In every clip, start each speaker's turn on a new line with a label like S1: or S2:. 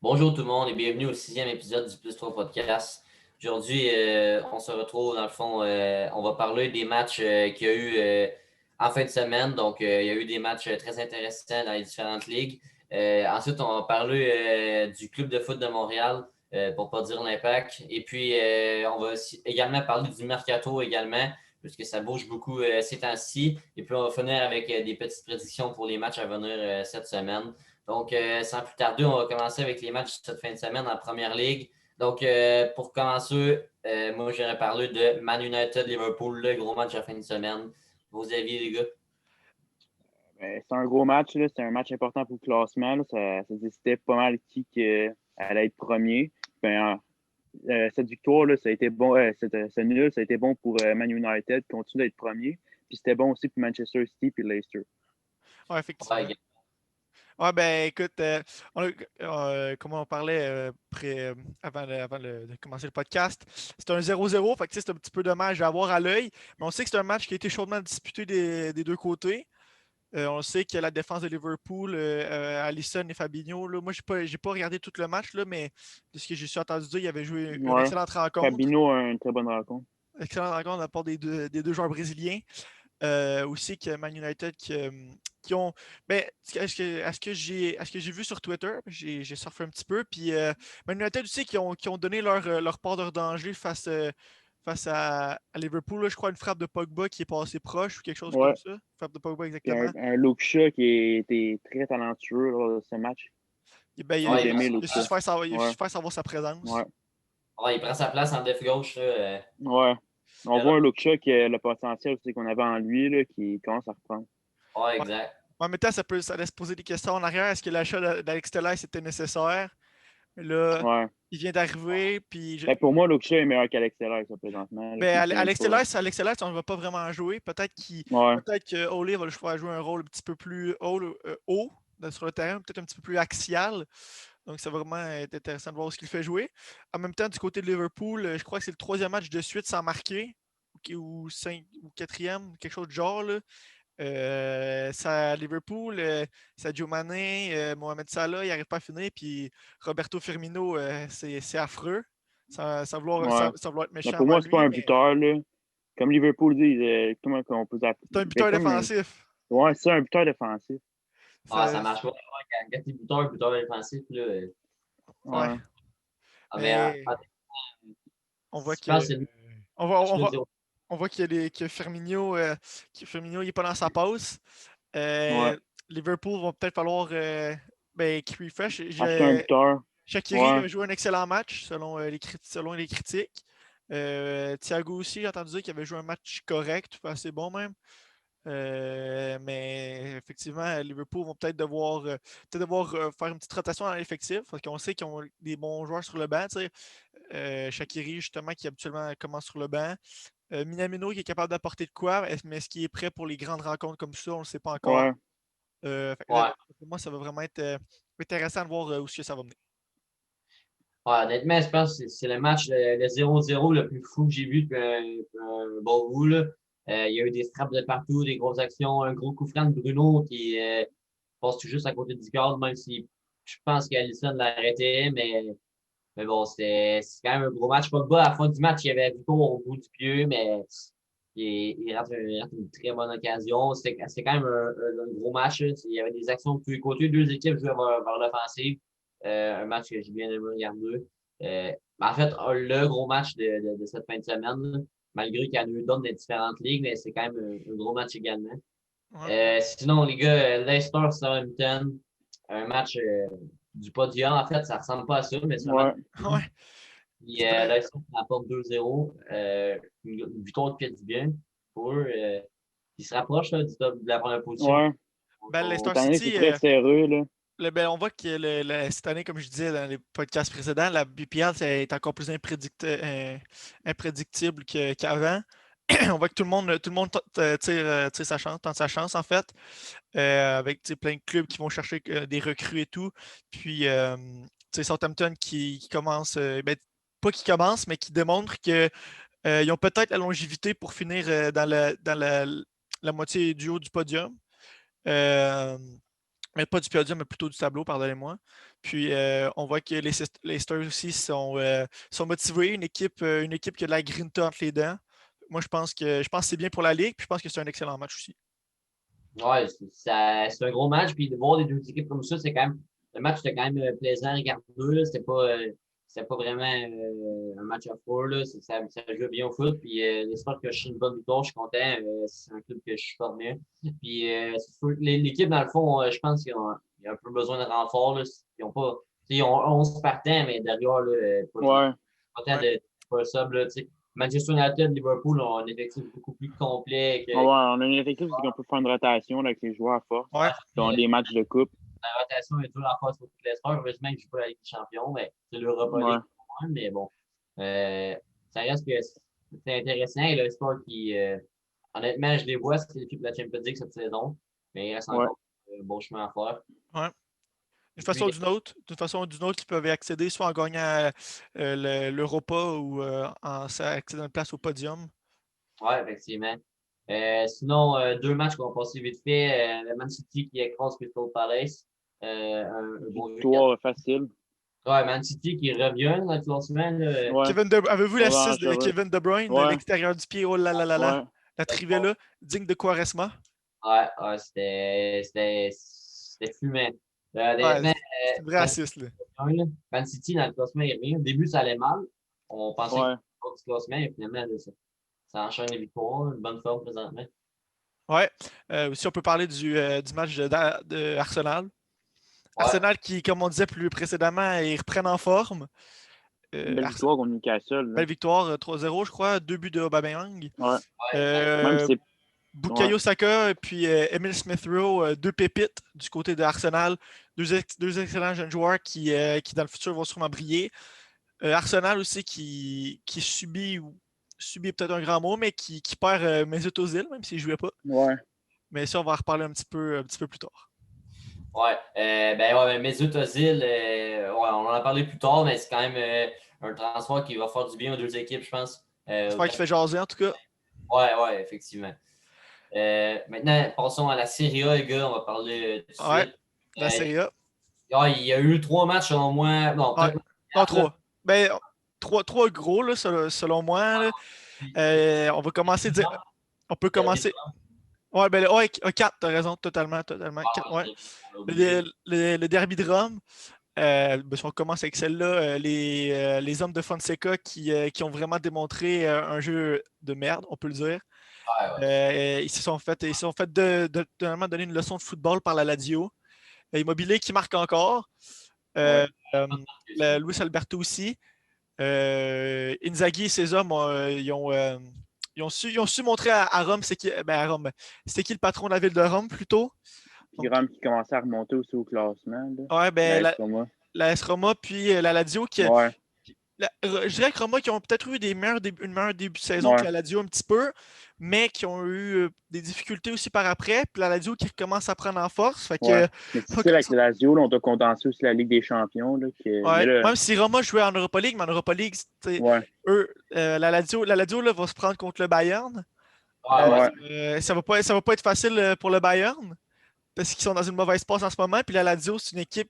S1: Bonjour tout le monde et bienvenue au 6e épisode du Plus 3 Podcast. Aujourd'hui, on se retrouve dans le fond, on va parler des matchs qu'il y a eu en fin de semaine. Donc, il y a eu des matchs très intéressants dans les différentes ligues. Ensuite, on va parler du Club de foot de Montréal, pour ne pas dire l'Impact. Et puis, on va aussi également parler du Mercato également, puisque ça bouge beaucoup ces temps-ci. Et puis, on va finir avec des petites prédictions pour les matchs à venir cette semaine. Donc, sans plus tarder, on va commencer avec les matchs de cette fin de semaine en Première Ligue. Donc, pour commencer, moi, j'aurais parlé de Man United-Liverpool, le gros match de la fin de semaine. Vos avis, les gars?
S2: C'est un gros match, là. C'est un match important pour le classement, là. Ça décidait pas mal qui allait être premier. Ben, cette victoire, là, ça a été bon. Ce nul, ça a été bon pour Man United, qui continue d'être premier. Puis c'était bon aussi pour Manchester City et Leicester.
S3: Ouais,
S1: Ouais,
S3: effectivement. Ouais, ben écoute, comme on parlait avant de commencer le podcast, c'est un 0-0, fait que tu sais, c'est un petit peu dommage à avoir à l'œil, mais on sait que c'est un match qui a été chaudement disputé des deux côtés. On sait que la défense de Liverpool, Alisson et Fabinho, là, moi, j'ai pas regardé tout le match, là, mais de ce que j'ai su entendu dire, il avait joué une
S2: Ouais.
S3: excellente rencontre.
S2: Fabinho a une très bonne rencontre.
S3: Excellente rencontre de la part des deux joueurs brésiliens. Aussi que Man United qui ont. Ben, à ce que j'ai vu sur Twitter, j'ai surfé un petit peu. Puis Man United aussi qui ont donné leur part de danger face à Liverpool. Là, je crois une frappe de Pogba qui est passée proche ou quelque chose
S2: Ouais.
S3: comme ça. Frappe de Pogba
S2: Puis
S3: exactement.
S2: un Luke Shaw qui était très talentueux lors de ce match.
S3: Et ben,
S2: Moi,
S1: ouais,
S2: j'ai
S3: il
S2: aimé
S3: a
S2: Luke
S3: su
S2: Shaw.
S3: se faire savoir, il a su
S2: Ouais.
S3: se faire savoir sa présence.
S2: Ouais.
S1: il prend sa place en def gauche. Là,
S2: Ouais. On
S1: mais
S2: voit un Luke Shaw qui a le potentiel aussi qu'on avait en lui, là, qui commence à reprendre.
S1: ouais,
S3: Ouais.
S1: exact.
S3: En même temps, ça laisse poser des questions en arrière. Est-ce que l'achat d'Alex Telles était nécessaire? Là,
S2: Ouais.
S3: il vient d'arriver, puis
S2: Ben, pour moi, Luke Shaw est meilleur qu'Alex Telles, ça, présentement. Là,
S3: ben,
S2: puis c'est
S3: Alex
S2: pas...
S3: Telles, on ne va pas vraiment jouer.
S2: Ouais.
S3: Peut-être que Ole va le faire jouer un rôle un petit peu plus haut sur le terrain, peut-être un petit peu plus axial. Donc, ça va vraiment être intéressant de voir ce qu'il fait jouer. En même temps, du côté de Liverpool, je crois que c'est le troisième match de suite sans marquer, ou quatrième, quelque chose de genre. Là. Liverpool, Sadio Mané, Mohamed Salah, il n'arrive pas à finir. Puis Roberto Firmino, c'est affreux. Sans
S2: Ouais.
S3: vouloir être
S2: Mais
S3: méchant
S2: pour
S3: envers
S2: moi, c'est pas
S3: lui,
S2: un
S3: mais
S2: buteur, là. Comme Liverpool dit, comment on peut appeler?
S3: c'est un
S2: Ben,
S3: buteur
S2: comme
S3: défensif.
S2: ouais, c'est un buteur défensif.
S1: Ah, ça
S3: Ça-
S1: marche pas. Quand t'es buteur défensif, là.
S3: ouais,
S2: Ouais.
S1: Mais
S3: mais on voit
S1: je pense
S3: que
S1: que c'est le
S3: on voit,
S1: match
S3: on
S1: là,
S3: voit, on voit que Firmino, il n'est pas dans sa passe.
S2: Ouais.
S3: Liverpool va peut-être falloir qu'il refresh.
S2: Acheter un buteur.
S3: Shaqiri
S2: Ouais.
S3: a joué un excellent match selon les critiques. Thiago aussi, j'ai entendu dire qu'il avait joué un match correct, assez bon même. Mais effectivement, Liverpool vont peut-être devoir faire une petite rotation dans l'effectif parce qu'on sait qu'ils ont des bons joueurs sur le banc. Shaqiri, justement, qui habituellement commence sur le banc. Minamino qui est capable d'apporter de quoi, mais est-ce qu'il est prêt pour les grandes rencontres comme ça? On ne le sait pas encore.
S2: Ouais.
S1: Ouais.
S3: Pour moi, ça va vraiment être intéressant de voir où est-ce que ça va mener.
S1: Ouais, honnêtement, je pense que c'est le match, le 0-0 le plus fou que j'ai vu depuis un bon bout. Là. Il y a eu des frappes de partout, des grosses actions, un gros coup franc de Bruno qui passe tout juste à côté du cadre, même si je pense qu'Alisson l'arrêtait, mais bon, c'est quand même un gros match. Pogba, à la fin du match, il y avait Victor au bout du pied, mais il rate une très bonne occasion. C'était quand même un gros match. Là. Il y avait des actions de tous les côtés. Deux équipes jouaient vers l'offensive. Un match que j'ai bien aimé regarder. En fait, le gros match de cette fin de semaine, là, malgré qu'il y en a eu d'autres dans les différentes ligues, mais c'est quand même un gros match également.
S3: Ouais.
S1: Sinon, les gars, Leicester Southampton, un match du podium. En fait, ça ressemble pas à ça, mais c'est un match
S2: Ouais.
S1: du podium.
S3: Ouais.
S1: Puis
S3: C'était-
S1: Leicester rapporte 2-0. Une victoire qui fait du bien pour eux. Ils se rapprochent là, du top de la première position.
S2: Ouais.
S3: Ben, Leicester
S2: Cette année, c'est
S3: City,
S2: très serreux, là.
S3: on voit que cette année, comme je disais dans les podcasts précédents, la BPL est encore plus imprédictible qu'avant. On voit que tout le monde tire sa chance, tente sa chance, en fait, avec plein de clubs qui vont chercher des recrues et tout. Puis, Southampton qui commence, ben, pas qui commence, mais qui démontre qu'ils ont peut-être la longévité pour finir dans la moitié du haut du podium. Euh, mais pas du podium, mais plutôt du tableau, pardonnez-moi. Puis on voit que les Stars aussi sont motivés, une équipe qui a de la grinta entre les dents. Moi, je pense que c'est bien pour la Ligue, puis je pense que c'est un excellent match aussi.
S1: Ouais, c'est un gros match. Puis de voir les deux équipes comme ça, c'est quand même. Le match était quand même plaisant à regarder. Là. C'était pas vraiment un match à four. Là. Ça jouait bien au foot. Puis j'espère que je suis une bonne victoire. Je suis content. C'est un club que je supporte bien. Puis c'est sûr que l'équipe, dans le fond, je pense qu'ils ont un peu besoin de renfort. Là. Ils ont pas. Ils ont 11 partants, mais derrière, là,
S2: Ouais.
S1: pas tant de pas sub, là, tu sais. Manchester United, Liverpool ont un effectif beaucoup plus complet
S2: Ah ouais, on a une effectif aussi qu'on peut faire une rotation là, avec les joueurs à force.
S3: Ouais.
S2: Dans des matchs de coupe.
S1: La rotation est toujours en face pour toutes les sports. Heureusement que je joue pas la Ligue des Champions, mais c'est l'Europa League.
S2: Ouais.
S1: Mais bon, ça reste que c'est intéressant. Et le sport qui, honnêtement, je les vois se qualifier pour la Champions League cette saison, mais il reste
S2: Ouais.
S1: encore un bon chemin à faire.
S3: Ouais. D'une façon ou d'une autre, ils peuvent y accéder soit en gagnant l'Europa ou en accédant une place au podium.
S1: Oui, effectivement. Sinon, deux matchs qu'on va passer vite fait. Le Man City qui écrase Crystal Palace. Un bon jeu.
S2: Victoire facile.
S1: Ouais, Man City qui revient dans le classement. Là.
S2: Ouais.
S3: Avez-vous l'assist de Kevin De Bruyne de
S2: Ouais.
S3: l'extérieur du pied? Oh là là là là.
S2: Ouais.
S3: La trivella, digne de Quaresma.
S1: Ouais, c'était fumant. Honnêtement,
S3: Ouais, c'est un vrai assist, là.
S1: Man City, dans le classement, il revient. Au début, ça allait mal. On pensait qu'il
S2: Ouais.
S1: y avait du classement, et finalement, là, ça enchaîne les victoires. Une bonne forme présentement.
S3: Ouais. Aussi, on peut parler du match de Arsenal.
S1: Ouais,
S3: Arsenal qui, comme on disait plus précédemment, ils reprennent en forme.
S2: Belle victoire contre Newcastle. Là.
S3: Belle victoire, 3-0, je crois. 2 buts de Aubameyang.
S2: Ouais. Même
S3: Euh,
S2: si c'est.
S3: Bukayo Saka et puis Emile Smith-Rowe, deux pépites du côté de Arsenal. Deux excellents jeunes joueurs qui, dans le futur, vont sûrement briller. Arsenal aussi qui subit peut-être un grand mot, mais qui perd Mesut Ozil, même s'il ne jouait pas.
S2: Ouais.
S3: Mais ça, on va en reparler un petit peu plus tard.
S1: ouais. Ben, Mesut Özil, ouais, on en a parlé plus tard, mais c'est quand même un transfert qui va faire du bien aux deux équipes, je pense.
S3: J'espère qu'il fait jaser, en tout cas.
S1: Ouais, effectivement. Maintenant, passons à la Serie A, les gars. On va parler tout de
S3: Ouais,
S1: suite.
S3: la Serie A.
S1: Il y a eu 3 matchs selon moi. Non,
S3: Ouais.
S1: peut-être
S3: Non,
S1: 4, là.
S3: 3. Ben, 3 gros, là, selon moi. Là. On va commencer. On peut commencer. Ouais, ben, ouais, 4, t'as raison, totalement. Ouais. Le derby de Rome. Ben, si on commence avec celle-là, les hommes de Fonseca qui ont vraiment démontré un jeu de merde, on peut le dire. Ils se sont fait vraiment donner une leçon de football par la Lazio. Immobilier qui marque encore. Euh, euh, Luis Alberto aussi. Inzaghi et ses hommes, ils ont su montrer à Rome, à Rome, c'était qui le patron de la ville de Rome plutôt.
S2: Puis Rome qui commençait à remonter aussi au classement. Là.
S3: Ouais, ben, la AS Roma, puis la Lazio
S2: Ouais.
S3: je dirais que Roma qui ont peut-être eu une meilleure début de saison que la Lazio un petit peu, mais qui ont eu des difficultés aussi par après. Puis la Lazio qui commence à prendre en force. Fait que,
S2: Mais c'est avec la Lazio, là, on t'a contensé aussi la Ligue des Champions. Là,
S3: ouais,
S2: là...
S3: Même si Roma jouait en Europa League, mais en Europa League, la Lazio là, va se prendre contre le Bayern. Ça va pas être facile pour le Bayern. Parce qu'ils sont dans une mauvaise passe en ce moment. Puis la Lazio, c'est une équipe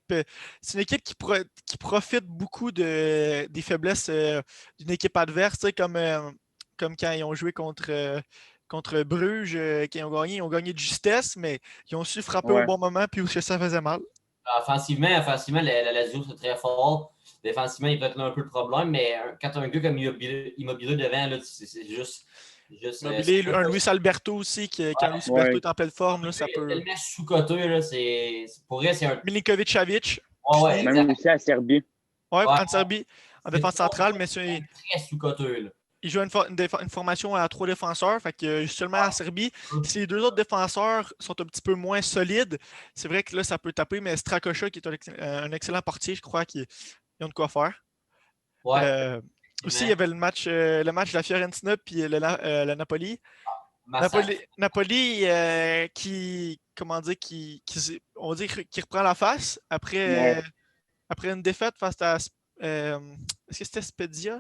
S3: qui profite beaucoup des faiblesses d'une équipe adverse, comme quand ils ont joué contre Bruges, quand ils ont gagné de justesse, mais ils ont su frapper au bon moment, puis où ça faisait mal.
S1: Offensivement, la Lazio, c'est très fort. Défensivement, il peut être là un peu le problème, mais quand tu as un gars comme Immobilier devant, là, c'est juste.
S3: Un Luis Alberto aussi, quand Luis Alberto est en pleine forme, là, ça peut.
S1: Tellement sous-coté, là, pour vrai, c'est un.
S3: Milinkovic-Savic.
S1: Ouais,
S2: même aussi à Serbie.
S3: Ouais, en Serbie, en défense centrale, mais c'est
S1: très sous-coté.
S3: il joue une formation à 3 défenseurs. Fait que seulement à Serbie, si les 2 autres défenseurs sont un petit peu moins solides, c'est vrai que là, ça peut taper, mais Strakosha, qui est un excellent portier, je crois qu'ils ont de quoi faire.
S1: Ouais.
S3: Aussi, il y avait le match de la Fiorentina puis le Napoli. Napoli comment dire, on va dire qui reprend la face après une défaite face à. Est-ce que c'était Spezia?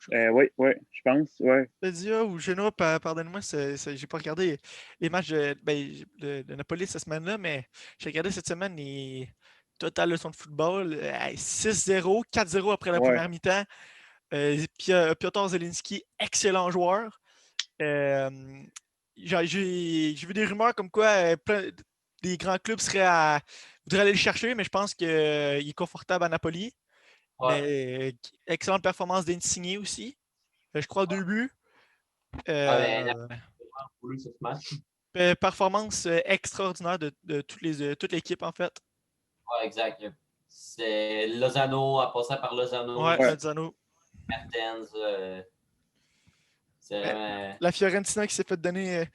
S2: Oui, je pense. Ouais.
S3: Spezia ou Genoa, pardonnez-moi, j'ai pas regardé les matchs de Napoli cette semaine-là, mais j'ai regardé cette semaine les totales leçons de football. 6-0, 4-0 après la
S2: Ouais.
S3: première mi-temps. Piotr Zelinski, excellent joueur. Euh, j'ai vu des rumeurs comme quoi des grands clubs voudraient aller le chercher, mais je pense qu'il est confortable à Napoli.
S1: Ouais.
S3: Mais excellente performance d'Insigne aussi. Je crois 2 buts.
S1: Ah, ben,
S3: Euh,
S1: pour lui, sur ce match.
S3: Performance extraordinaire de toute l'équipe, en fait.
S1: Ouais, exact. C'est Lozano, à passer par Lozano,
S3: Ouais,
S2: Ouais.
S3: Lozano.
S1: Mertens. C'est
S3: Ben,
S1: vraiment.
S3: la Fiorentina qui s'est fait donner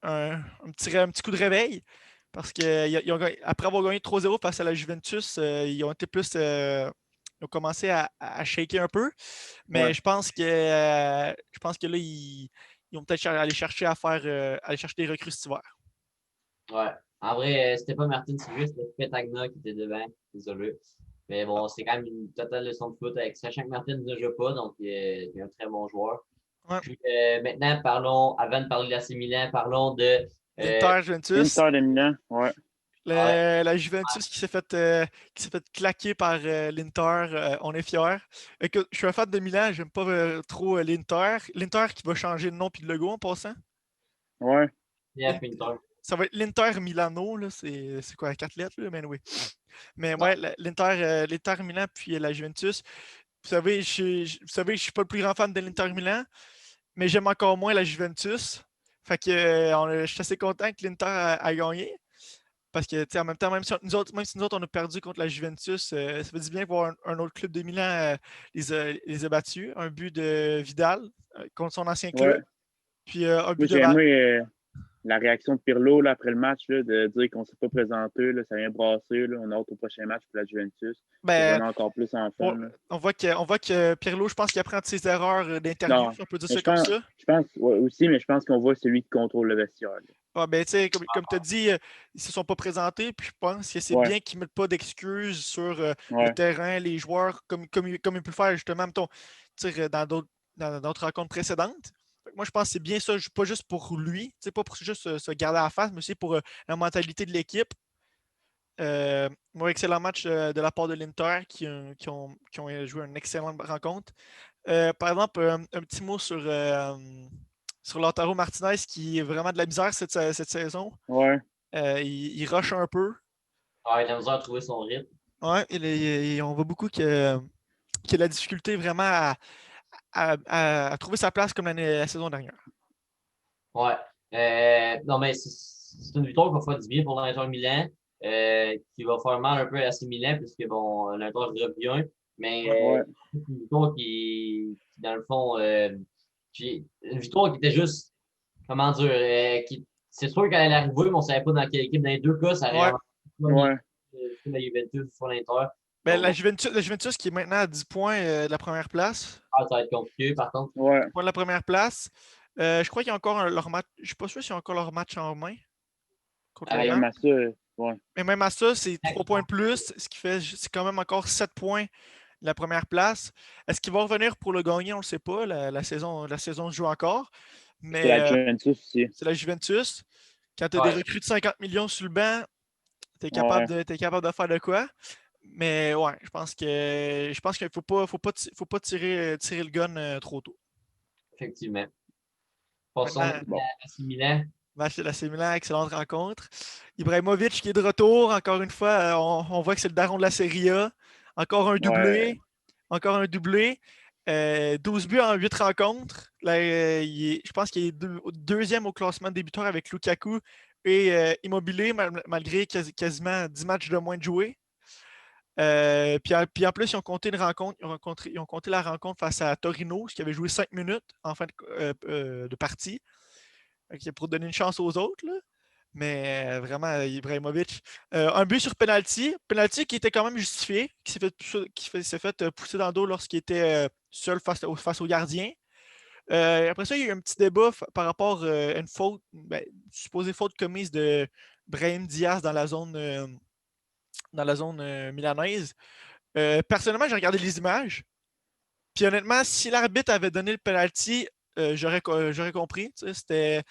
S3: un petit coup de réveil. Parce qu'après avoir gagné 3-0 face à la Juventus, ils ont été plus. Ils ont commencé à shaker un peu.
S2: Ouais.
S3: Mais je pense que là, ils vont peut-être aller chercher des recrues cet hiver.
S1: Ouais. En vrai, c'était pas Martin, c'est juste Petagna qui était devant. Désolé. Mais bon, c'est quand même une totale leçon de foot avec sachant que Martin ne joue pas, donc il est un très bon joueur.
S3: Ouais.
S1: Puis maintenant, avant de parler de l'AC Milan, parlons de.
S3: L'Inter, Juventus.
S2: Inter de Milan, ouais.
S1: Ouais,
S3: La Juventus qui s'est fait claquer par l'Inter, on est fiers. Écoute, je suis un fan de Milan, j'aime pas trop l'Inter. L'Inter qui va changer de nom puis de logo en passant.
S2: Ouais.
S1: Pierre Pinter.
S3: Ça va être l'Inter Milano, là, c'est quoi, 4 lettres, là, mais oui. Mais
S1: Ouais.
S3: ouais, l'Inter Milan puis la Juventus. Vous savez, je suis pas le plus grand fan de l'Inter Milan, mais j'aime encore moins la Juventus. Fait que je suis assez content que l'Inter a gagné. Parce que, en même temps, même si nous autres, on a perdu contre la Juventus, ça fait du bien de voir un autre club de Milan les a battus. Un but de Vidal contre son ancien club.
S2: Ouais.
S3: Puis un
S2: Moi,
S3: but de
S2: j'ai aimé la réaction de Pirlo là, après le match, là, de dire qu'on ne s'est pas présenté. Là, ça vient brasser. Là, on a hâte au prochain match pour la Juventus. C'est
S3: Ben,
S2: vraiment encore plus en fun. Là.
S3: on voit que Pirlo, je pense qu'il apprend de ses erreurs d'interview,
S2: Non,
S3: si on peut dire
S2: mais
S3: ça comme ça.
S2: je pense ouais, aussi, mais je pense qu'on voit celui qui contrôle le vestiaire. Là.
S3: Ah, ben, tu sais, comme tu as dit, ils se sont pas présentés, puis je pense que c'est
S2: Ouais,
S3: bien qu'ils ne mettent pas d'excuses sur le
S2: ouais,
S3: terrain, les joueurs, comme ils peuvent le faire justement, mettons, dans d'autres rencontres précédentes. Fait que moi, je pense que c'est bien ça, pas juste pour lui, pas pour juste se garder à la face, mais aussi pour la mentalité de l'équipe. Excellent match de la part de l'Inter qui ont joué une excellente rencontre. Par exemple, un petit mot sur Lautaro Martinez qui est vraiment de la misère cette saison.
S2: ouais.
S3: Il rush un peu.
S1: Ouais, il a besoin de trouver son rythme.
S3: Ouais, on voit beaucoup qu'il a de la difficulté vraiment à trouver sa place comme la saison dernière.
S1: Ouais. Non, mais c'est une victoire qui va faire du bien pour l'Inter Milan, qui va faire mal un peu à l'AC Milan, puisque bon, l'Inter va bien. Mais
S2: Ouais,
S1: c'est une victoire dans le fond, une victoire qui était juste, comment dire, c'est sûr qu'elle allait arriver, mais on ne savait pas dans quelle équipe. Dans les deux cas, ça aurait
S3: Ouais.
S1: vraiment
S2: ouais.
S1: soit la Juventus, soit l'Inter.
S3: Ben,
S1: Donc, bon,
S3: La Juventus qui est maintenant à 10 points de la première place.
S1: ça va être compliqué, par contre.
S3: 10
S2: Ouais.
S3: points de la première place. Je crois qu'il y a encore leur match. Je ne suis pas sûr s'il y a encore leur match en main contre le
S1: Avec,
S3: Real.
S2: Même à ça, ouais.
S3: Mais même à ça, c'est 3 points de plus, ce qui fait c'est quand même encore 7 points de la première place. Est-ce qu'il va revenir pour le gagner? On ne le sait pas. La saison se joue encore.
S2: C'est
S3: Mais
S2: la Juventus aussi.
S3: c'est la Juventus. Quand tu as des
S1: ouais,
S3: recrues de 50 millions sur le banc, tu es
S2: Ouais.
S3: t'es capable de faire de quoi? Mais ouais, je pense qu'il faut pas tirer le gun trop tôt.
S1: effectivement. Passons
S3: Maintenant,
S1: maintenant
S2: Bon.
S1: à AC Milan.
S3: match de l'AC Milan, excellente rencontre. Ibrahimovic qui est de retour, encore une fois, on voit que c'est le daron de la Serie A. Encore un
S2: Ouais.
S3: doublé. Encore un doublé. 12 buts en 8 rencontres. Là, je pense qu'il est deuxième au classement des buteurs avec Lukaku et Immobilier, malgré quasiment 10 matchs de moins de jouer. Puis en plus, ils ont compté une rencontre, ils ont compté la rencontre face à Torino, ce qui avait joué 5 minutes en fin de partie. Pour donner une chance aux autres. Là. Mais vraiment, Ibrahimovic. Un but sur penalty. Penalty qui était quand même justifié, s'est fait pousser dans le dos lorsqu'il était seul face au gardien. Après ça, il y a eu un petit débat par rapport à une faute, supposée faute commise de Brahim Diaz dans la zone milanaise. Personnellement, j'ai regardé les images. Puis honnêtement, si l'arbitre avait donné le penalty, j'aurais compris. C'était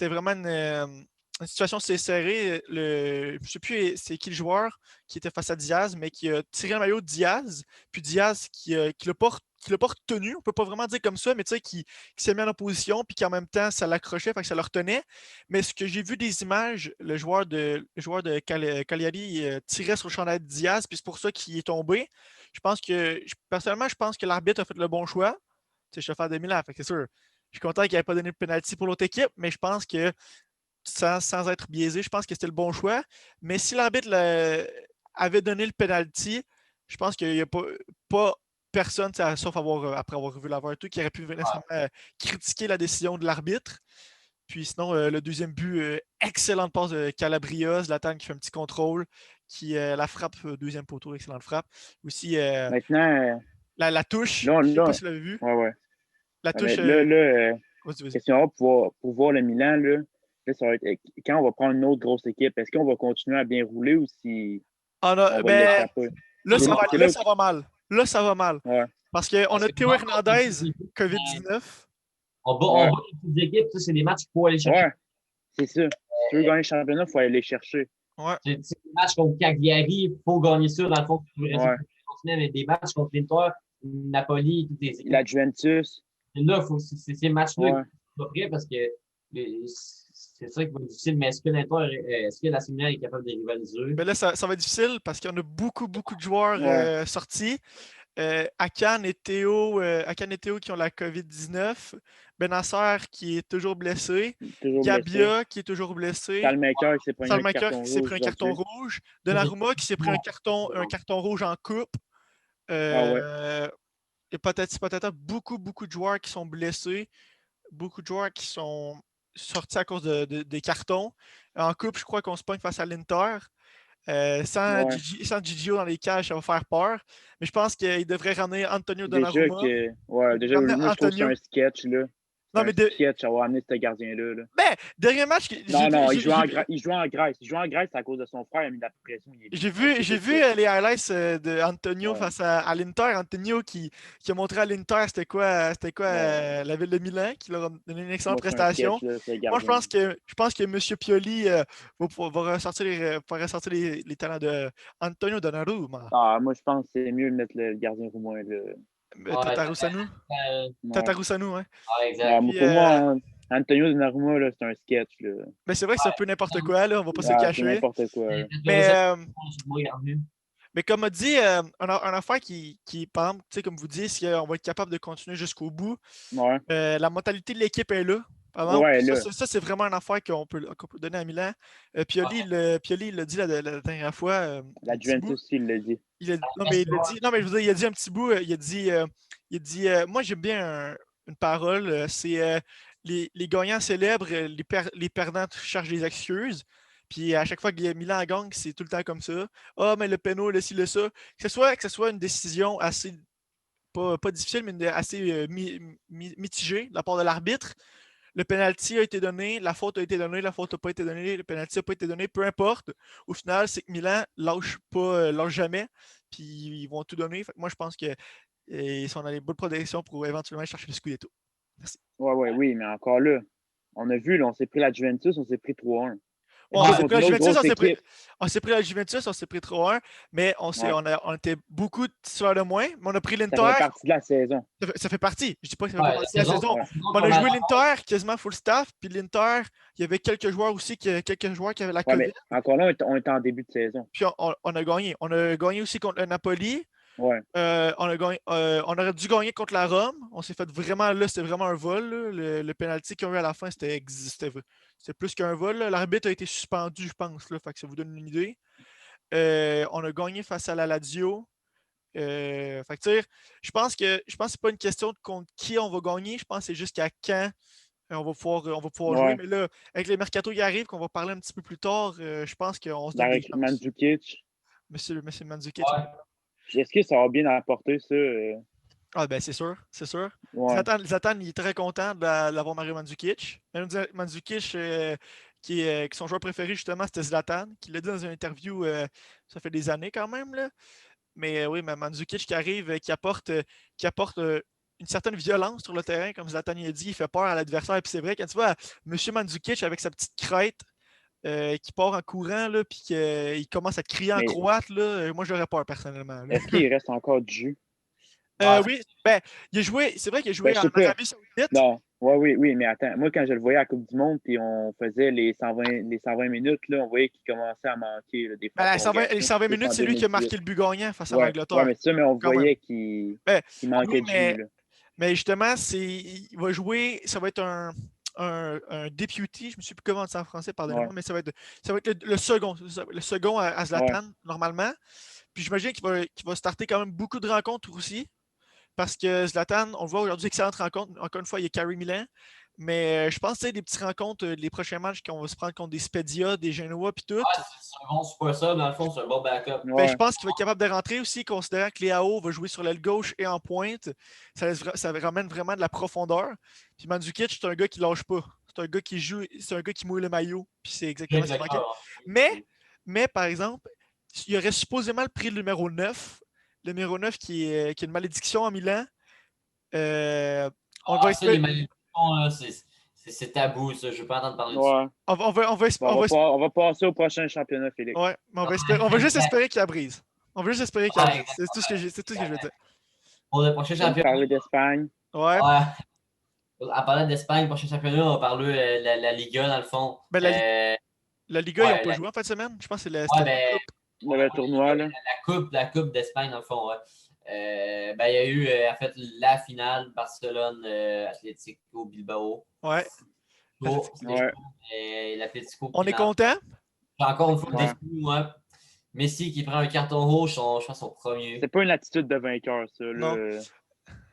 S3: vraiment une situation assez serrée. Je ne sais plus c'est qui le joueur qui était face à Diaz, mais qui a tiré le maillot de Diaz. Puis Diaz qui ne l'a pas retenu. On ne peut pas vraiment dire comme ça, mais tu sais, qui s'est mis en opposition, puis qu'en même temps, ça l'accrochait, fait que ça le retenait. Mais ce que j'ai vu des images, le joueur de Cagliari tirait sur le chandail de Diaz, puis c'est pour ça qu'il est tombé. Personnellement, je pense que l'arbitre a fait le bon choix. Tu sais, je te fais 2000 ans, fait que c'est sûr. Je suis content qu'il n'ait pas donné de penalty pour l'autre équipe, mais je pense que, sans être biaisé, je pense que c'était le bon choix. Mais si l'arbitre avait donné le penalty, je pense qu'il n'y a pas personne, sauf après avoir revu la VAR et tout, qui aurait pu nécessairement critiquer la décision de l'arbitre. Puis sinon, le deuxième but, excellente passe de Calabria, Zlatan qui fait un petit contrôle, qui la frappe, deuxième poteau, excellente frappe. Aussi,
S2: Maintenant,
S3: la touche,
S2: là,
S3: je ne sais pas
S2: là,
S3: si tu l'avais vu.
S2: ouais, ouais.
S3: La
S2: Ouais, mais
S3: touche. Vas-y.
S2: question pour voir le Milan, là, ça va être quand on va prendre une autre grosse équipe, est-ce qu'on va continuer à bien rouler ou si
S3: Ah non,
S2: on va
S3: ben,
S2: l'échapper?
S3: là,
S2: C'est
S3: là,
S2: là
S3: ça va mal. Là, ça va mal.
S2: ouais,
S3: Parce qu'on
S1: Parce
S3: a
S1: que
S3: Théo Hernandez, COVID-19.
S1: on
S2: ouais,
S1: bat les petites équipes, ça, c'est des matchs qu'il faut aller chercher.
S2: ouais, c'est ça. Si tu veux gagner le championnat, il faut aller les chercher.
S3: Ouais.
S1: C'est des matchs contre Cagliari, il faut gagner ça. Dans le fond, tu veux rester
S2: Ouais.
S1: mais des matchs contre l'Inter, Napoli, toutes les équipes.
S2: La Juventus.
S1: Là, c'est ces matchs-là
S2: Ouais.
S1: qui sont pas prêts parce que c'est ça qui va être difficile. Mais est-ce que l'Inter, est-ce que la Similaire est capable de rivaliser?
S3: Mais là, ça va être difficile parce qu'il y en a beaucoup, beaucoup de joueurs
S2: Ouais.
S3: sortis. Akan et Théo qui ont la COVID-19. Benasser qui est toujours blessé.
S2: Toujours blessé.
S3: Gabia qui est toujours blessé.
S2: Salmaker qui s'est pris un
S3: Salmaker
S2: carton
S3: qui s'est
S2: rouge
S3: pris un carton
S2: aujourd'hui.
S3: rouge. Donnarumma qui s'est pris un carton rouge en coupe.
S2: Ah ouais.
S3: Et patati patata, beaucoup, beaucoup de joueurs qui sont blessés. Beaucoup de joueurs qui sont sortis à cause des cartons. En coupe, je crois qu'on se pogne face à l'Inter. Sans
S2: Ouais.
S3: Gigio dans les cages, ça va faire peur. Mais je pense qu'il devrait ramener Antonio Donnarumma.
S2: Déjà,
S3: Ramener
S2: moi, je trouve que c'est
S3: Antonio.
S2: un sketch, là. C'est
S3: Non,
S2: un
S3: mais
S2: sketch à avoir amené ce gardien-là. Là.
S3: ben, dernier match,
S2: Non, non, il joue en Grèce. Il joue en Grèce à cause de son frère. Il a mis de la pression. Il est
S3: j'ai vu les highlights de Antonio
S2: Ouais.
S3: face à l'Inter. Antonio qui a montré à l'Inter c'était quoi
S2: Ouais.
S3: la ville de Milan, qui leur a donné une excellente
S2: Moi, c'est un
S3: prestation.
S2: sketch, là, ce
S3: Moi, je
S2: gardien.
S3: pense que M. Pioli va ressortir les talents de Antonio Donnarumma.
S2: Ah, moi, je pense que c'est mieux de mettre le gardien roumain. Là.
S3: Tatarusanu.
S2: Ouais.
S3: Tatarusanu, hein.
S1: Exact.
S2: Pour moi, Antonio Donnarumma, là, c'est un sketch. Là.
S3: Mais c'est vrai que c'est un peu n'importe quoi, là, on va pas se
S2: C'est
S3: cacher.
S2: n'importe quoi. Là.
S3: Mais comme on dit, une affaire par exemple, comme vous dites, si on va être capable de continuer jusqu'au bout,
S2: Ouais.
S3: la mentalité de l'équipe est là. Par exemple,
S2: Ouais, là.
S3: ça, c'est vraiment une affaire qu'on peut donner à Milan. Pioli, il l'a dit la dernière fois.
S2: La Juventus aussi, il l'a dit.
S3: Non, mais je veux dire, il a dit un petit bout. Il a dit moi, j'aime bien une parole. C'est les gagnants célèbrent, les perdants cherchent des excuses. Puis à chaque fois que Milan gagne, c'est tout le temps comme ça. Ah, mais le péno, le ci, le ça. Que ce soit une décision assez, pas difficile, mais assez mitigée de la part de l'arbitre. Le penalty a été donné, la faute a été donnée, la faute n'a pas été donnée, le penalty n'a pas été donné, peu importe. Au final, c'est que Milan lâche jamais, puis ils vont tout donner. Fait que moi, je pense qu'ils sont dans les bonnes protection pour éventuellement chercher le Scudetto. Merci.
S2: Oui, mais encore là, on a vu, là, on s'est pris la Juventus, on s'est pris 3-1.
S3: Bon, on s'est pris la Juventus, on s'est pris 3-1, mais on était beaucoup de tueurs de moins, mais on a pris l'Inter.
S2: Ça fait partie de la saison.
S3: Ça fait partie. Je dis pas que ça fait partie de la saison.
S2: Ouais.
S3: On a joué l'Inter quasiment full staff, puis l'Inter, il y avait quelques joueurs aussi, qui avaient la COVID.
S2: Mais encore là, on était en début de saison.
S3: Puis on a gagné. On a gagné aussi contre le Napoli.
S2: Ouais.
S3: On aurait dû gagner contre la Rome. On s'est fait vraiment, là, c'était vraiment un vol. Là. Le penalty qu'ils ont eu à la fin, c'était plus qu'un vol. Là. L'arbitre a été suspendu, je pense. Là, fait que ça vous donne une idée. On a gagné face à la Lazio. Fait que, je pense que c'est pas une question de contre qui on va gagner. Je pense que c'est jusqu'à quand on va pouvoir jouer. Mais là, avec les mercato qui arrivent, qu'on va parler un petit peu plus tard, je pense qu'on se donne des chances.
S2: Mandzukic.
S3: Monsieur Mandzukic.
S2: Est-ce que ça va bien apporter ça?
S3: Ah ben c'est sûr.
S2: Ouais.
S3: Zlatan, il est très content d'avoir Mario Mandzukic. Mandzukic, qui son joueur préféré, justement, c'était Zlatan, qui l'a dit dans une interview, ça fait des années quand même. Là. mais oui, mais Mandzukic qui arrive, qui apporte une certaine violence sur le terrain, comme Zlatan a dit, il fait peur à l'adversaire. Puis c'est vrai, quand tu vois M. Mandzukic avec sa petite crête qui part en courant, là, puis qu'il commence à crier en
S2: Mais
S3: croate, là, moi j'aurais peur personnellement. Là.
S2: est-ce qu'il reste encore du jus?
S1: Ouais,
S3: Oui, ben, il a joué, c'est vrai qu'il a
S2: Ben,
S3: joué
S2: je
S3: en
S2: sais pas.
S3: Arabie Saoudite.
S2: Non. Oui, mais attends. Moi, quand je le voyais à la Coupe du Monde, puis on faisait les 120 minutes, là, on voyait qu'il commençait à manquer là, des
S3: Ben, les 120, les
S2: prolongations.
S3: 120
S2: Plus
S3: minutes,
S2: en
S3: c'est lui qui a
S2: 2018.
S3: marqué le but gagnant face à
S2: Ouais,
S3: l'Angleterre,
S2: mais ça, mais on
S3: quand même.
S2: voyait qu'il
S3: Ben,
S2: manquait
S3: oui,
S2: de jus. Là.
S3: mais justement, il va jouer, ça va être un deputy, je ne me suis plus comment dire en français,
S2: Ouais,
S3: pardonnez-moi, mais ça va être le second à
S2: ouais.
S3: Zlatan, normalement. Puis j'imagine qu'il va starter quand même beaucoup de rencontres aussi. Parce que Zlatan, on le voit aujourd'hui, excellente rencontre. Encore une fois, il y a Carey Milan. Mais je pense que des petites rencontres, les prochains matchs qu'on va se prendre contre des Spezia, des Genoa, puis tout.
S1: c'est un bon super ça, dans le fond, c'est un bon backup.
S3: Ben, je
S2: Ouais.
S3: pense qu'il va être capable de rentrer aussi, considérant que Léao va jouer sur l'aile gauche et en pointe. Ça ramène vraiment de la profondeur. Puis Mandzukic, c'est un gars qui lâche pas. C'est un gars qui joue, c'est un gars qui mouille le maillot. Puis c'est exactement ce qu'il manquait.
S1: D'accord.
S3: Mais, par exemple, il aurait supposément pris le numéro 9. Le numéro 9 qui a une malédiction en Milan. On va
S1: Ça, les
S3: espérer.
S1: malédictions, là, c'est tabou, ça. Je veux pas entendre parler de ça.
S2: Ouais. Bon, on va passer au prochain championnat, Félix.
S3: ouais, mais on va juste espérer qu'il la brise. On va juste espérer qu'il la brise. C'est tout ce que je veux dire.
S1: Pour le prochain
S2: On va
S1: championnat,
S2: parler d'Espagne.
S3: Ouais.
S1: en parlant d'Espagne, le prochain championnat, on va parler de la Liga, dans le fond.
S3: Ben, la Liga, ils n'ont
S1: Ouais,
S3: pas joué en fin de semaine. Je pense que
S1: ouais,
S3: c'était
S1: ben,
S3: la coupe.
S2: Le tournoi, là.
S1: la coupe d'Espagne, dans le fond, ouais. Ben, il y a eu, en fait, la finale Barcelone-Atlético Bilbao.
S3: Ouais.
S1: L'Atlético
S3: On
S1: qui
S3: est content?
S1: j'ai encore une fois
S2: Ouais.
S1: déçu, moi. Messi qui prend un carton rouge, je pense son premier.
S2: C'est pas une attitude de vainqueur, ça.
S3: Non.
S2: Là.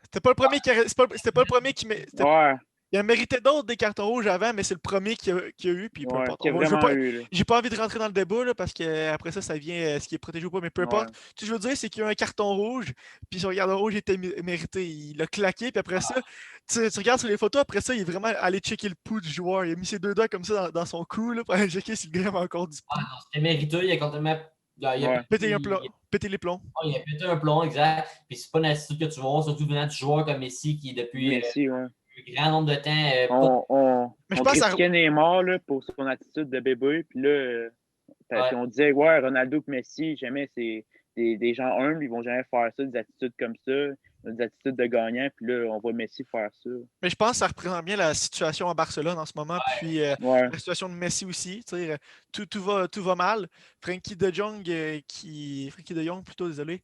S3: C'était pas le premier c'était pas le premier qui.
S2: Ouais,
S3: Il a mérité d'autres des cartons rouges avant, mais c'est le premier qu'il a eu. Puis peu
S2: ouais,
S3: importe.
S2: qu'il y a vraiment eu. Là.
S3: J'ai pas envie de rentrer dans le débat là, parce qu'après ça vient ce qui est protégé ou pas, mais peu importe.
S2: Ouais.
S3: Ce que je veux dire, c'est qu'il y a un carton rouge, puis son carton rouge était mérité. Il l'a claqué, puis après ça, tu regardes sur les photos, après ça, il est vraiment allé checker le pouls du joueur. Il a mis ses deux doigts comme ça dans son cou là, pour aller checker si le gars avait encore du pouls.
S1: Non, c'était mérité, il a complètement.
S3: Péter les plombs.
S1: Il a pété un plomb, exact. Puis c'est pas une attitude que tu vois, surtout venant du joueur comme Messi qui, depuis
S2: Messi, ouais.
S1: un grand nombre de temps,
S3: Mais je
S2: on
S3: pense que
S2: critiquait Neymar là, pour son attitude de bébé. Puis là,
S1: Ouais.
S2: on disait, ouais, Ronaldo et Messi, jamais c'est des gens humbles, ils vont jamais faire ça, des attitudes comme ça, des attitudes de gagnant. Puis là, on voit Messi faire ça.
S3: Mais je pense que ça représente bien la situation à Barcelone en ce moment, puis
S2: Ouais.
S3: la situation de Messi aussi. Tout va mal. Frankie de Jong, plutôt, désolé,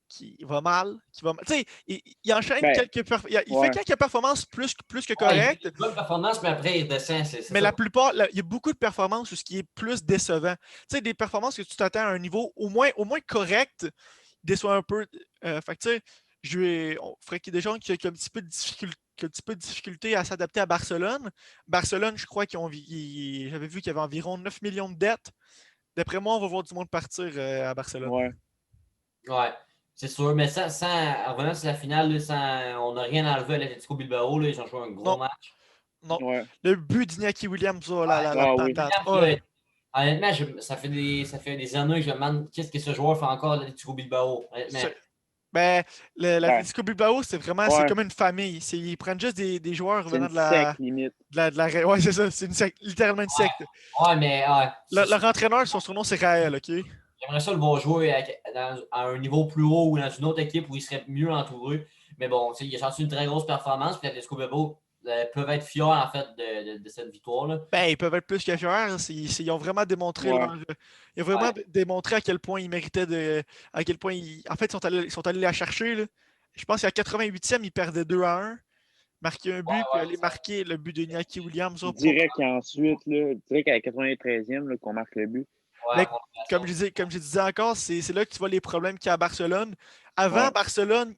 S3: qui va mal. Tu sais, il enchaîne
S2: Ben,
S3: quelques il fait quelques performances plus que
S1: il
S3: correctes,
S1: a une bonne performance, mais après, il redescend.
S3: mais la plupart, il y a beaucoup de performances où ce qui est plus décevant. Tu sais, des performances que tu t'attends à un niveau au moins correct, déçoit un peu. Fait que, tu sais, Frankie de Jong qui a un petit peu de difficulté à s'adapter à Barcelone. Barcelone, je crois j'avais vu qu'il y avait environ 9 millions de dettes. D'après moi, on va voir du monde partir à Barcelone.
S2: Ouais.
S1: C'est sûr, mais en revenant sur la finale, on n'a rien enlevé à l'Atlético Bilbao. Là, ils ont joué un gros match.
S3: Non.
S2: Ouais.
S3: Le but d'Iñaki Williams, la
S2: oui.
S3: patate.
S1: Honnêtement, ça fait des années que je me demande qu'est-ce que ce joueur fait encore à l'Atlético Bilbao.
S3: Ben, l'Atlético Bilbao, c'est comme une famille. Ils prennent juste des joueurs
S2: C'est
S3: venant
S2: une
S3: de la.
S2: secte, limite.
S3: Ouais, c'est ça. C'est littéralement une secte.
S1: Ouais, mais.
S3: Leur entraîneur, son surnom, c'est Raël, OK?
S1: J'aimerais ça le voir jouer à un niveau plus haut ou dans une autre équipe où il serait mieux entouré. Mais bon, il a sorti une très grosse performance. Puis l'Atlético Bilbao peuvent être fiers, en fait, de cette victoire-là.
S3: Ben, ils peuvent être plus que fiers. Ils ont vraiment démontré ils ont vraiment démontré à quel point ils méritaient à quel point en fait, ils sont allés la chercher. Là. Je pense qu'à 88e, ils perdaient 2-1. Marquer un but, puis aller marquer le but de Iñaki Williams.
S2: Je dirais qu'ensuite, je dirais qu'à la 93e, qu'on marque le but.
S3: Mais, comme je disais encore, c'est là que tu vois les problèmes qu'il y a à Barcelone. Avant Barcelone,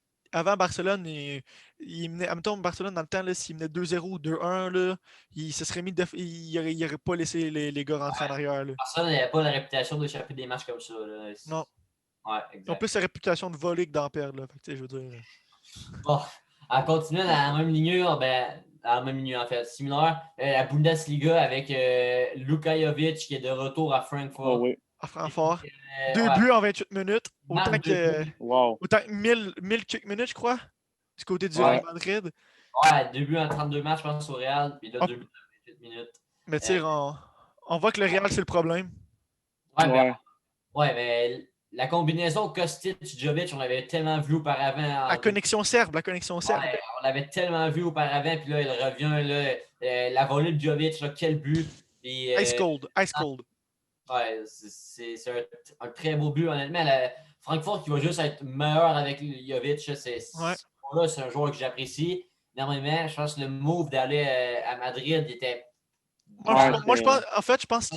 S3: il menait, admettons, Barcelone, dans le temps, s'il menait 2-0 ou 2-1, là, il se serait mis il n'aurait pas laissé les gars rentrer en arrière. Là.
S1: Barcelone n'avait pas la réputation d'échapper des matchs comme ça. Là.
S3: Non.
S1: Ouais, exact.
S3: Ils ont plus la réputation de voler que d'en perdre. Là. Fait que, je veux dire.
S1: Bon, en continuant dans la même ligne, en fait, similaire, la Bundesliga avec Luka Jovic qui est de retour à Francfort.
S2: Oui.
S3: à Francfort.
S1: Euh,
S3: 2
S1: ouais,
S3: buts en 28 minutes.
S1: marque de but.
S2: Wow.
S3: Autant que 1000 quelques minutes, je crois, du côté du
S1: Ouais.
S3: Real Madrid.
S1: Ouais, 2 buts en 32 matchs, je pense, au Real. Puis là,
S3: Ah,
S1: 2 buts en 28 minutes.
S3: mais tu
S1: Euh,
S3: sais, on voit que le Real, c'est le problème.
S1: ouais, mais,
S2: Ouais.
S1: ouais, mais la combinaison Kostic-Jovic, on l'avait tellement vu auparavant.
S3: La connexion serbe.
S1: Ouais, on l'avait tellement vu auparavant, puis là, il revient, là, la volée de Jovic, là, quel but. Puis,
S3: Ice cold.
S1: ouais, c'est un très beau but, honnêtement. Francfort qui va juste être meilleur avec Jovic,
S3: Ouais.
S1: c'est un joueur que j'apprécie énormément. Je pense que le move d'aller à Madrid était.
S3: Moi, je pense, en fait, je pense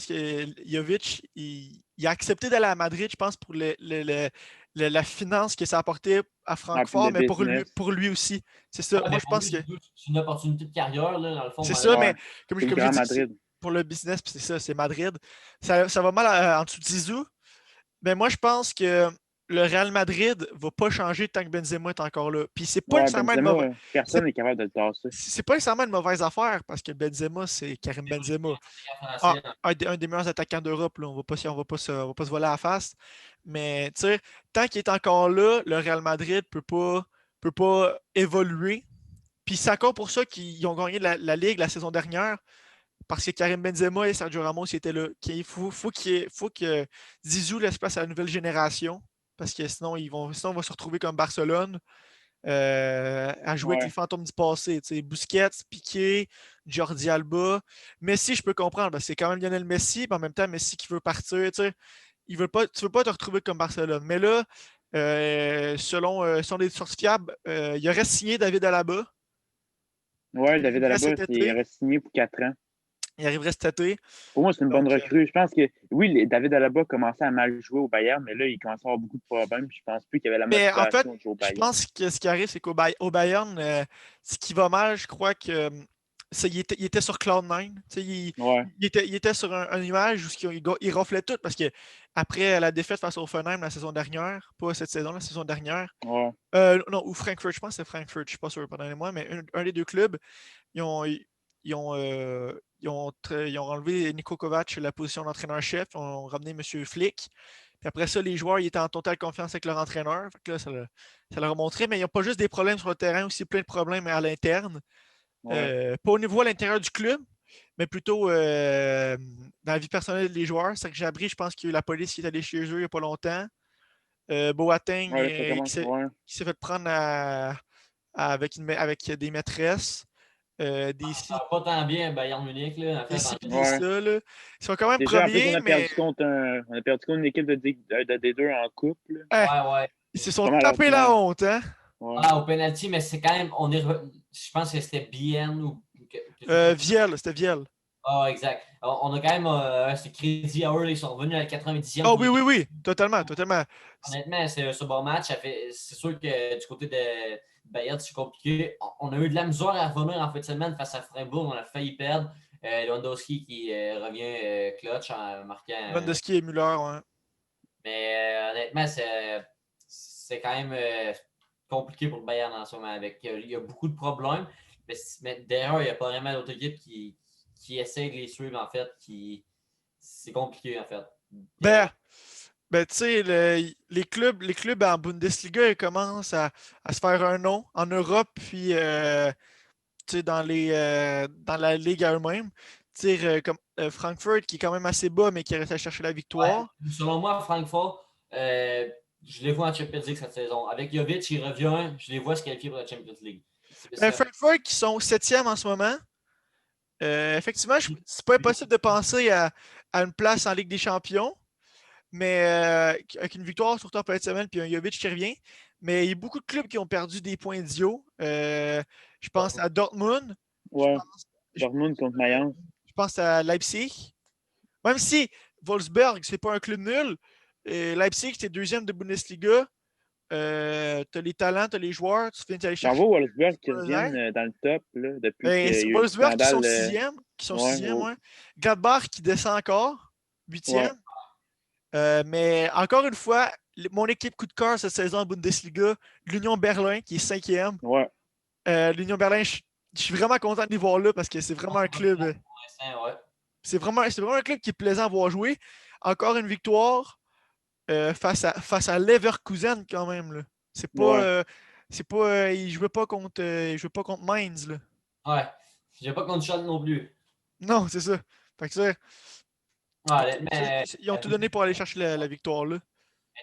S3: que Jovic, il a accepté d'aller à Madrid, je pense, pour la finance que ça apportait à Francfort, mais pour lui aussi. C'est ça.
S1: Ouais,
S3: Moi,
S1: mais
S3: je
S1: pour
S3: pense
S1: lui,
S3: que
S1: c'est une opportunité de carrière, là, dans le fond.
S3: c'est ça, mais comme
S2: C'est le
S3: je
S2: Grand
S3: dis,
S2: Madrid.
S3: pour le business, puis c'est ça, c'est Madrid. Ça va mal en dessous de Zizou. Mais moi, je pense que le Real Madrid va pas changer tant que Benzema est encore là. Puis c'est pas
S2: Ouais,
S3: nécessairement une mauvaise.
S2: Benzema, personne n'est capable de le tasser.
S3: C'est pas nécessairement une mauvaise affaire parce que Benzema, c'est Karim Benzema.
S1: Français,
S3: Un des meilleurs attaquants d'Europe, là. On va pas se voler à la face. Mais tu sais, tant qu'il est encore là, le Real Madrid peut pas évoluer. Puis c'est encore pour ça qu'ils ont gagné la Ligue la saison dernière. Parce que Karim Benzema et Sergio Ramos étaient là. Faut que Zizou laisse place à la nouvelle génération. Parce que sinon, sinon on va se retrouver comme Barcelone à jouer avec les
S2: Ouais.
S3: fantômes du passé. Busquets, Piqué, Jordi Alba. Messi, je peux comprendre. Parce que c'est quand même Lionel Messi. Mais en même temps, Messi qui veut partir. Tu veux pas te retrouver comme Barcelone. Mais là, selon les sources fiables, il aurait signé David Alaba.
S2: Ouais,
S3: Il
S2: David
S3: arriverait
S2: Alaba,
S3: cet
S2: il
S3: été.
S2: aurait signé pour 4 ans.
S3: Il arriverait cet été.
S2: Pour moi, c'est une bonne
S3: Donc,
S2: recrue. Je pense que, oui, David Alaba commençait à mal jouer au Bayern, mais là, il commençait à avoir beaucoup de problèmes. Je pense plus qu'il y avait la
S3: mais en fait,
S2: motivation de jouer au
S3: je
S2: Bayern.
S3: pense que ce qui arrive, c'est au Bayern, ce qui va mal, je crois que il était sur Cloud9.
S2: Ouais,
S3: Il était sur un nuage où il raflait tout parce que après la défaite face au Hoffenheim la saison dernière, pas cette saison, la saison dernière,
S2: ouais,
S3: non, ou Frankfurt, je pense que c'est Frankfurt, je ne suis pas sûr, pardonnez-moi, mais un des deux clubs, ils ont enlevé Niko Kovac la position d'entraîneur-chef, ils ont ramené M. Flick. Puis après ça, les joueurs ils étaient en totale confiance avec leur entraîneur. Fait que là, ça leur a montré, mais ils n'ont pas juste des problèmes sur le terrain, aussi plein de problèmes à l'interne.
S2: ouais.
S3: Pas au niveau à l'intérieur du club, mais plutôt dans la vie personnelle des joueurs. C'est que j'ai appris, je pense qu'il y a eu la police qui est allée chez eux il n'y a pas longtemps. Boateng
S2: Ouais, ça
S3: qui
S2: commence. Ouais.
S3: s'est fait prendre avec des maîtresses. Des
S1: ça va pas tant bien à Bayern Munich, là, en
S3: des
S1: fait,
S3: ci
S1: en
S3: pis des
S2: Ouais.
S3: ça, là. Ils sont quand même
S2: Déjà, en plus,
S3: premiers, mais
S2: on a perdu contre une équipe de D2 en coupe. Là.
S3: hein,
S1: ouais.
S3: ils se sont
S2: Pas mal
S3: tapés la
S2: ordinaire.
S3: honte, hein?
S2: Ouais.
S1: Ah, au penalty, mais c'est quand même. Je pense que c'était Bien ou. quelque chose comme ça.
S3: Vielle, c'était Vielle.
S1: Ah, exact. On a quand même ce crédit à eux, ils sont revenus à la 90e.
S3: Oh oui, totalement.
S1: Honnêtement, c'est un bon match. C'est sûr que du côté de Bayern, c'est compliqué. On a eu de la misère à revenir en fin de semaine face à Freiburg. On a failli perdre. Lewandowski qui revient clutch en marquant.
S3: Lewandowski et Müller, ouais.
S1: Mais honnêtement, c'est quand même compliqué pour le Bayern en ce moment. Il y a beaucoup de problèmes. Mais derrière, il n'y a pas vraiment d'autres équipes qui essaient de les suivre, en fait. C'est compliqué, en fait.
S3: Tu sais, les clubs en Bundesliga ils commencent à se faire un nom en Europe, puis tu sais, dans la ligue à eux-mêmes. Tu sais, comme Frankfurt, qui est quand même assez bas, mais qui reste à chercher la victoire.
S1: Ouais. Selon moi, Francfort, je les vois en Champions League cette saison. Avec Jovic, il revient, je les vois se qualifier pour la Champions League.
S3: Frankfurt, qui sont 7e en ce moment. Effectivement, c'est pas impossible de penser à une place en Ligue des Champions, mais avec une victoire sur top fin de semaine, puis un Jovic qui revient. Mais il y a beaucoup de clubs qui ont perdu des points d'IO. Je pense à Dortmund.
S2: Ouais. Dortmund contre Mayence.
S3: Je pense à Leipzig. Même si Wolfsburg, c'est pas un club nul. Leipzig, c'est deuxième de Bundesliga. Tu as les talents, tu as les joueurs, tu finis d'aller chercher.
S2: J'en vois Wolfsburg qui reviennent dans le top là, depuis qu'il y a eu le
S3: Wolfsburg
S2: scandale.
S3: qui sont sixième, ouais. Gladbach qui descend encore, huitième. Mais encore une fois, mon équipe coup de cœur cette saison en Bundesliga, l'Union Berlin qui est cinquième.
S2: Ouais.
S3: L'Union Berlin, je suis vraiment content de les voir là parce que c'est vraiment un club.
S1: Ouais.
S3: C'est vraiment un club qui est plaisant à voir jouer. Encore une victoire face à Leverkusen quand même. Là. C'est pas.
S2: Ouais.
S3: Il jouait pas contre Mainz. Là.
S1: Ouais. Je pas contre Schalke non plus.
S3: Non, c'est ça. Fait que ça,
S1: Ouais, mais
S3: ils ont tout donné pour aller chercher la victoire là.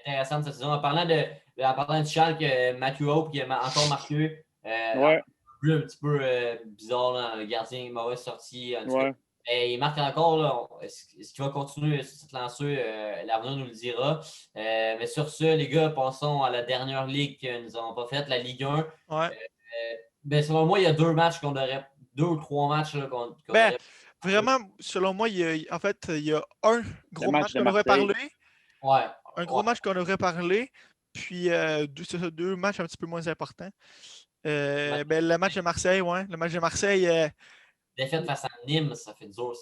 S1: intéressante cette saison. En parlant de Schalke, Matthew Hope qui a encore marqué.
S2: Ouais.
S1: Un petit peu bizarre, là, un gardien, mauvaise sortie.
S2: Ouais.
S1: Et il marque encore. Là, est-ce qu'il va continuer sur cette lancée? L'avenir nous le dira. Mais sur ce, les gars, passons à la dernière ligue que nous n'avons pas faite, la Ligue 1.
S3: Ouais.
S1: Ben, selon moi, il y a deux ou trois matchs là, qu'on
S3: Ben,
S1: aurait.
S3: vraiment, selon moi, il y a un gros
S2: match
S3: match
S2: de
S3: qu'on aurait
S2: Marseille.
S3: parlé.
S1: Ouais.
S3: Un gros match qu'on aurait parlé. Puis deux matchs un petit peu moins importants. Ben, le match de Marseille, ouais. Le match de Marseille.
S1: Défaite face à Nîmes, ça fait dur.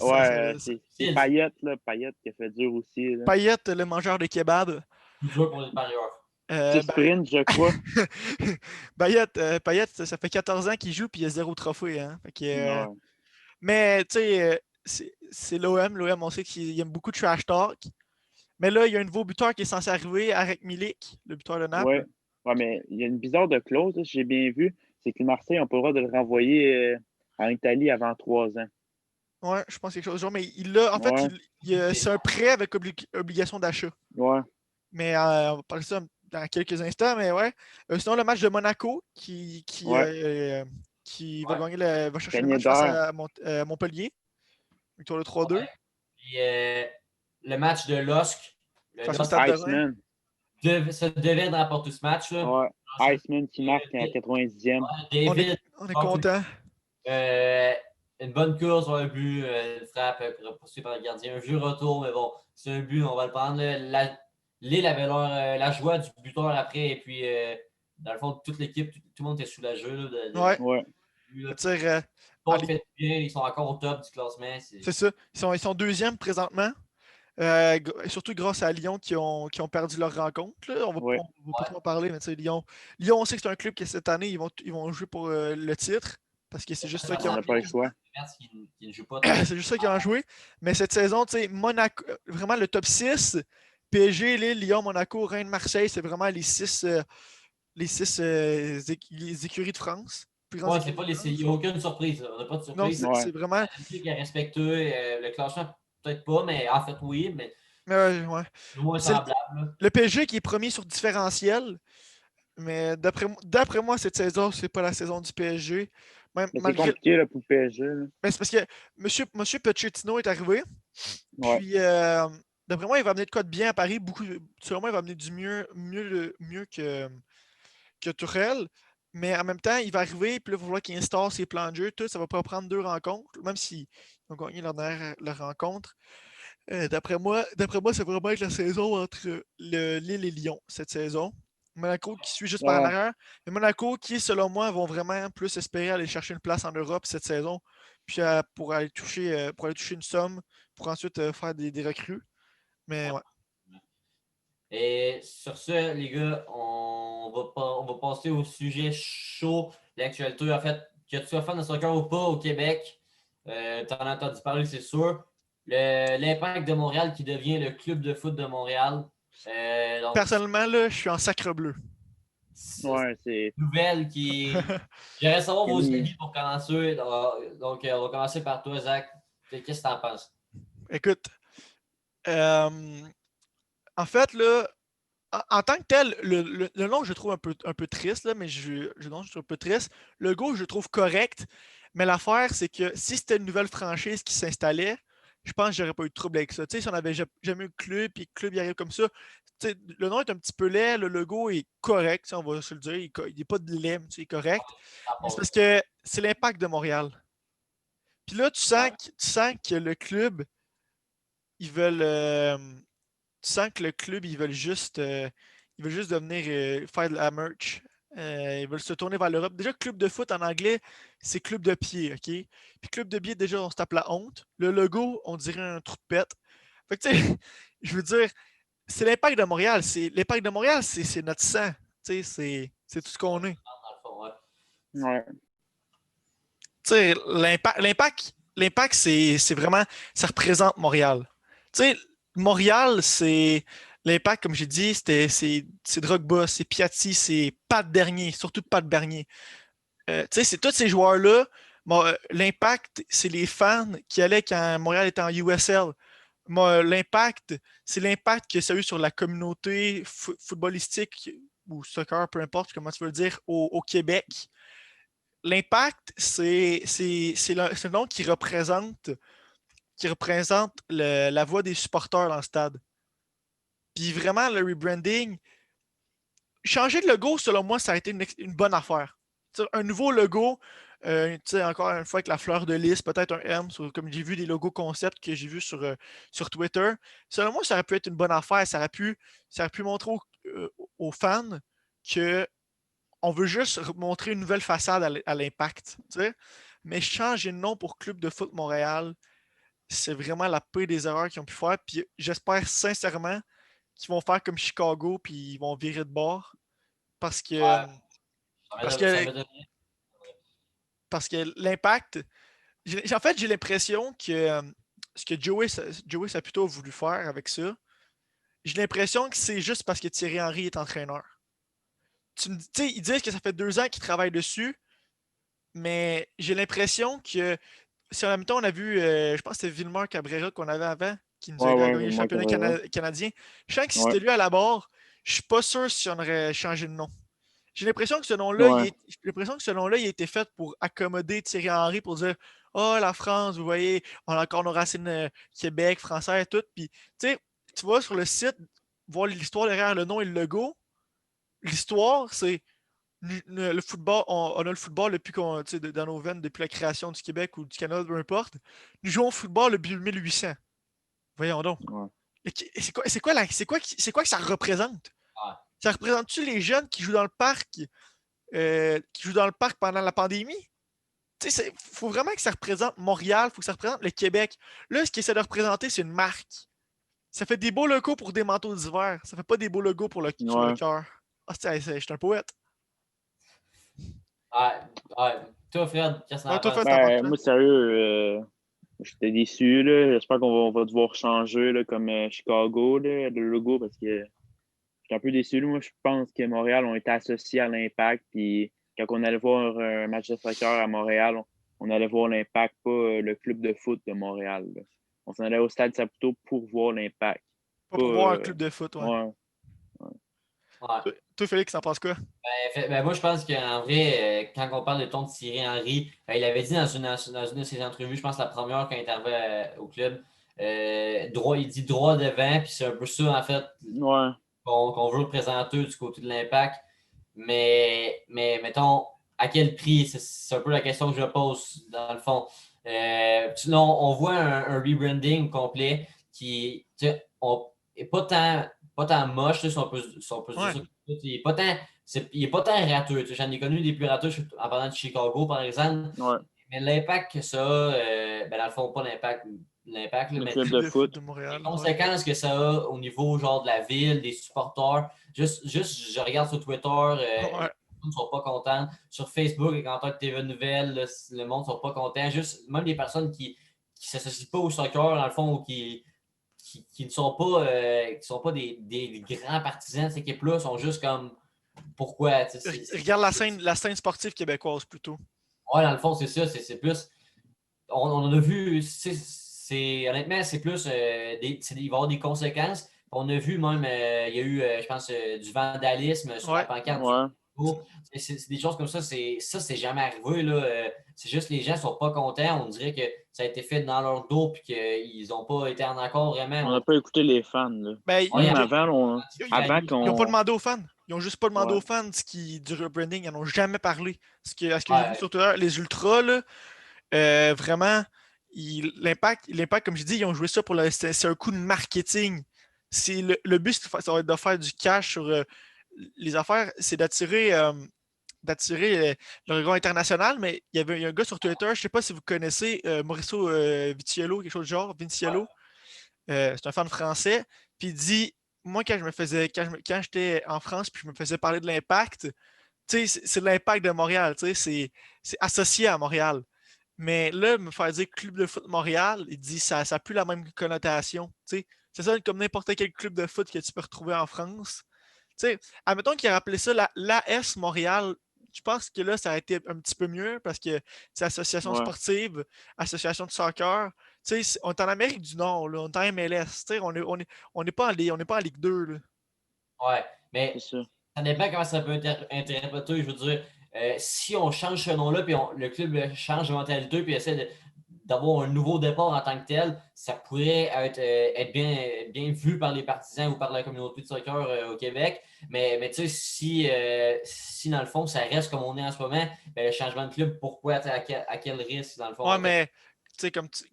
S2: Ouais,
S3: Ça-
S2: c'est Payet, là. Payet qui a fait dur aussi. Là.
S3: Payet, le mangeur de kebab.
S1: Plus dur pour les parieurs.
S2: 6 sprints, je crois.
S3: Payet, ça fait 14 ans qu'il joue puis il a 0 trophée. Hein? Fait que,
S2: Ouais.
S3: mais tu sais, c'est l'OM. L'OM, on sait qu'il aime beaucoup de trash talk. Mais là, il y a un nouveau buteur qui est censé arriver, Arek Milik, le buteur de Naples.
S2: Ouais, mais il y a une bizarre de clause, là, j'ai bien vu. C'est que le Marseille n'a pas le droit de le renvoyer en Italie avant 3 ans.
S3: Ouais, je pense quelque chose du genre. Mais en fait, c'est un prêt avec obligation d'achat.
S2: Ouais.
S3: Mais on va parler de ça dans quelques instants. Mais ouais. Sinon, le match de Monaco qui va gagner va chercher le match face à Montpellier. Victoire de 3-2.
S1: Ouais. Puis le match de LOSC.
S3: Face au Stade de
S2: Iceman.
S1: Ça devait remporter ce match. Là.
S2: Ouais. Iceman qui marque à 90e.
S1: David,
S3: on est content.
S1: une bonne course, un but, une frappe repoussée par le gardien. Un vieux retour, mais bon, c'est un but, on va le prendre. Lille avait la joie du buteur après, et puis dans le fond, toute l'équipe, tout le monde était soulagé. Là,
S2: ouais.
S1: Ils sont encore au top du classement.
S3: C'est ça. Ils sont deuxièmes présentement. Surtout grâce à Lyon qui ont perdu leur rencontre. Là. On va pas trop en parler, mais Lyon, on sait que c'est un club qui cette année, ils vont jouer pour le titre. Parce que c'est juste ça qu'ils ont
S2: pas le choix.
S3: C'est juste ça qu'ils ont joué. Mais cette saison, Monaco, vraiment le top 6, PSG, Lille, Lyon, Monaco, Rennes, Marseille, c'est vraiment les six écuries de France.
S1: Ouais, c'est pas il n'y a aucune surprise. On n'a pas de surprise.
S3: Non, c'est vraiment.
S1: C'est qui a respecté le classement, peut-être pas, mais en fait, oui. Mais
S3: ouais.
S1: Moins semblable.
S3: Le PSG qui est premier sur différentiel. Mais d'après moi, cette saison, c'est pas la saison du PSG.
S2: C'est compliqué là, pour le PSG.
S3: Mais c'est parce que Monsieur Pochettino est arrivé.
S2: Ouais.
S3: Puis, d'après moi, il va amener de quoi de bien à Paris. Selon moi, il va amener du mieux que Tourelle. Mais en même temps, il va arriver, puis là, il va falloir qu'il instaure ses plans de jeu. Tout, ça va pas prendre 2 rencontres, même s'ils ont gagné leur rencontre. D'après moi, ça va vraiment être la saison entre Lille et Lyon, cette saison. Monaco qui suit juste par en arrière. Mais Monaco qui, selon moi, vont vraiment plus espérer aller chercher une place en Europe cette saison. Puis pour aller toucher une somme, pour ensuite faire des recrues. Mais ouais.
S1: Et sur ce, les gars, on va passer au sujet chaud de l'actualité. En fait, que tu sois fan de soccer ou pas au Québec, tu en as entendu parler, c'est sûr. L'Impact de Montréal qui devient le club de foot de Montréal.
S3: Donc, personnellement, là, je suis en sacre bleu.
S2: Ouais, c'est
S1: une nouvelle qui. J'aimerais savoir vos avis pour commencer. Donc, on va commencer par toi, Zach. Qu'est-ce que tu en penses?
S3: Écoute, en fait, là, en tant que tel, le nom, je le trouve un peu triste, là, mais je trouve un peu triste. Le go, je le trouve correct. Mais l'affaire, c'est que si c'était une nouvelle franchise qui s'installait, je pense que j'aurais pas eu de trouble avec ça. Si on n'avait jamais eu le club, puis le club y arrive comme ça, le nom est un petit peu laid, le logo est correct, on va se le dire, il n'est pas de laid, il est correct. Mais c'est parce que c'est l'Impact de Montréal. Puis là, tu sens que le club, ils veulent. Tu sens que le club, ils veulent juste devenir faire de la merch. Ils veulent se tourner vers l'Europe. Déjà, club de foot en anglais, c'est club de pied, OK? Puis club de pied, déjà, on se tape la honte. Le logo, on dirait un trou de pète. Fait que, tu sais, je veux dire, c'est l'Impact de Montréal. L'Impact de Montréal, c'est notre sang. Tu sais, c'est tout ce qu'on est.
S2: Ouais.
S3: Tu sais, l'Impact, c'est vraiment, ça représente Montréal. Tu sais, Montréal, c'est l'Impact, comme j'ai dit, c'est Drogba, c'est Piatti, c'est Pat Dernier, surtout Pat Bernier. Tu sais, c'est tous ces joueurs-là. Bon, l'Impact, c'est les fans qui allaient quand Montréal était en USL. Moi, l'impact, c'est l'impact que ça a eu sur la communauté footballistique ou soccer, peu importe comment tu veux le dire, au Québec. L'impact, c'est le nom qui représente la voix des supporters dans le stade. Puis vraiment, le rebranding, changer de logo, selon moi, ça a été une bonne affaire. T'sais, un nouveau logo, encore une fois avec la fleur de lys, peut-être un M, comme j'ai vu des logos concept que j'ai vu sur Twitter. Selon moi, ça aurait pu être une bonne affaire. Ça aurait pu montrer aux fans que on veut juste montrer une nouvelle façade à l'impact. Mais changer de nom pour Club de foot Montréal, c'est vraiment la pire des erreurs qu'ils ont pu faire. Puis j'espère sincèrement qu'ils vont faire comme Chicago, puis ils vont virer de bord. Parce que,
S1: Ouais,
S3: parce
S1: ça
S3: que,
S1: m'étonnerait.
S3: parce que l'impact, en fait, j'ai l'impression que ce que Joey Saputo a voulu faire avec ça, j'ai l'impression que c'est juste parce que Thierry Henry est entraîneur. Tu sais, ils disent que ça fait 2 ans qu'ils travaillent dessus, mais j'ai l'impression que si en même temps on a vu, je pense que c'était Villemar Cabrera qu'on avait avant, qui nous a
S2: Ouais,
S3: aidé à
S2: ouais,
S3: gagner le
S2: moi,
S3: championnat
S2: Cabrera.
S3: canadien. Je sens que si
S2: Ouais,
S3: c'était lui à la barre, je suis pas sûr si on aurait changé de nom. J'ai l'impression que ce nom-là,
S2: ouais,
S3: j'ai l'impression que ce nom-là, il a été fait pour accommoder Thierry Henry pour dire oh, la France, vous voyez, on a encore nos racines Québec, français et tout. Puis, tu sais, tu vois sur le site, voir l'histoire derrière le nom et le logo. L'histoire, c'est le football, on a le football depuis dans nos veines depuis la création du Québec ou du Canada, peu importe. Nous jouons au football depuis 1800. Voyons donc.
S2: ouais.
S3: C'est quoi que ça représente?
S1: Ouais.
S3: Ça représente-tu les jeunes qui jouent dans le parc pendant la pandémie? Tu sais, il faut vraiment que ça représente Montréal, il faut que ça représente le Québec. Là, ce qu'ils essaie de représenter, c'est une marque. Ça fait des beaux logos pour des manteaux d'hiver. Ça fait pas des beaux logos sur le
S2: Ouais.
S3: cœur. Ah, je suis un poète.
S1: Ouais, ouais. Toi, Fred, qu'est-ce que
S3: Ouais,
S1: t'en
S3: toi, Fred,
S1: penses?
S3: t'en penses
S2: Ben,
S3: quoi?
S2: moi, sérieux, j'étais déçu, là. J'espère qu'on va devoir changer, là, comme Chicago, là, le logo, parce que j'étais un peu déçu. Là. Moi, je pense que Montréal ont été associés à l'Impact. Puis quand on allait voir un match de soccer à Montréal, on allait voir l'Impact, pas le club de foot de Montréal. Là. On s'en allait au stade Saputo pour voir l'Impact.
S3: Pas
S2: Pas,
S3: pour voir un club de foot, ouais.
S2: ouais,
S1: Ouais.
S3: Toi, Félix, t'en penses quoi?
S1: Moi, je pense qu'en vrai, quand on parle de ton de Thierry Henry, il avait dit dans une de ses entrevues, je pense la première quand il est arrivé au club, il dit droit devant, puis c'est un peu ça, en fait,
S2: ouais,
S1: qu'on veut représenter du côté de l'impact. Mais mettons, à quel prix? C'est un peu la question que je pose, dans le fond. Sinon, on voit un rebranding complet qui est pas tant moche, là, si on peut dire
S3: Ouais.
S1: ça. Il n'est pas tant, il est pas tant rateux. J'en ai connu des plus rateux en parlant de Chicago, par exemple.
S2: ouais.
S1: Mais l'impact que ça a, dans le fond, pas l'impact, là,
S2: Le
S1: mais
S2: club
S3: Club
S2: de
S3: de foot
S2: foot.
S3: de
S1: les
S3: Montréal, ouais.
S1: conséquences que ça a au niveau genre de la ville, des supporters. Juste je regarde sur Twitter, les
S3: Ouais.
S1: personnes ne sont pas contentes. Sur Facebook, et quand on TV Nouvelles, le monde ne sont pas contents. Juste, même des personnes qui ne s'associent pas au soccer, dans le fond, ou qui ne sont pas des grands partisans de cette équipe-là, sont juste comme pourquoi?
S3: Regarde la scène sportive québécoise plutôt.
S1: Ouais, dans le fond, c'est ça. C'est plus. On en a vu. Honnêtement, c'est plus. Il va y avoir des conséquences. On a vu même, il y a eu, je pense, du vandalisme sur la
S3: Ouais.
S1: pancarte du
S2: Ouais.
S1: Chicago. C'est des choses comme ça. C'est jamais arrivé. Là. C'est juste que les gens ne sont pas contents. On dirait que ça a été fait dans leur dos et qu'ils n'ont pas été en accord
S2: On
S1: vraiment.
S2: n'a pas écouté les fans, là.
S3: Ben,
S1: On
S2: Même
S1: a
S2: avant, avant
S3: ils n'ont pas
S2: qu'on.
S3: demandé aux fans. Ils n'ont juste pas demandé
S2: Ouais,
S3: aux fans du rebranding. Ils n'en ont jamais parlé. À ce que j'ai vu
S1: ouais,
S3: sur Twitter, les Ultras, là, vraiment, l'impact, comme je dis, ils ont joué ça c'est un coup de marketing. Le but, ça va être de faire du cash sur les affaires, c'est d'attirer le regard international, mais il y a un gars sur Twitter, je ne sais pas si vous connaissez Mauricio Vitiello, quelque chose du genre,
S1: ouais.
S3: Vinciello, c'est un fan français, puis il dit, moi quand j'étais en France, puis je me faisais parler de l'impact, tu sais, c'est l'impact de Montréal, tu sais, c'est associé à Montréal. Mais là, me faire dire Club de foot Montréal, il dit ça n'a plus la même connotation. T'sais. C'est ça comme n'importe quel club de foot que tu peux retrouver en France. T'sais, admettons qu'il a appelé ça l'AS Montréal. Je pense que là, ça aurait été un petit peu mieux parce que c'est association
S2: Ouais,
S3: sportive, association de soccer. On est en Amérique du Nord, là, on est en MLS. On n'est pas, on n'est pas en Ligue 2. Là.
S1: Ouais,
S2: c'est
S1: mais
S2: ça.
S1: ça dépend comment ça peut être interprété. Je veux dire, si on change ce nom-là, puis le club change de mentalité, puis essaie d'avoir un nouveau départ en tant que tel, ça pourrait être bien vu par les partisans ou par la communauté de soccer au Québec. Mais tu sais, si dans le fond, ça reste comme on est en ce moment, ben, le changement de club, pourquoi, à quel risque, dans le fond?
S3: Ouais, mais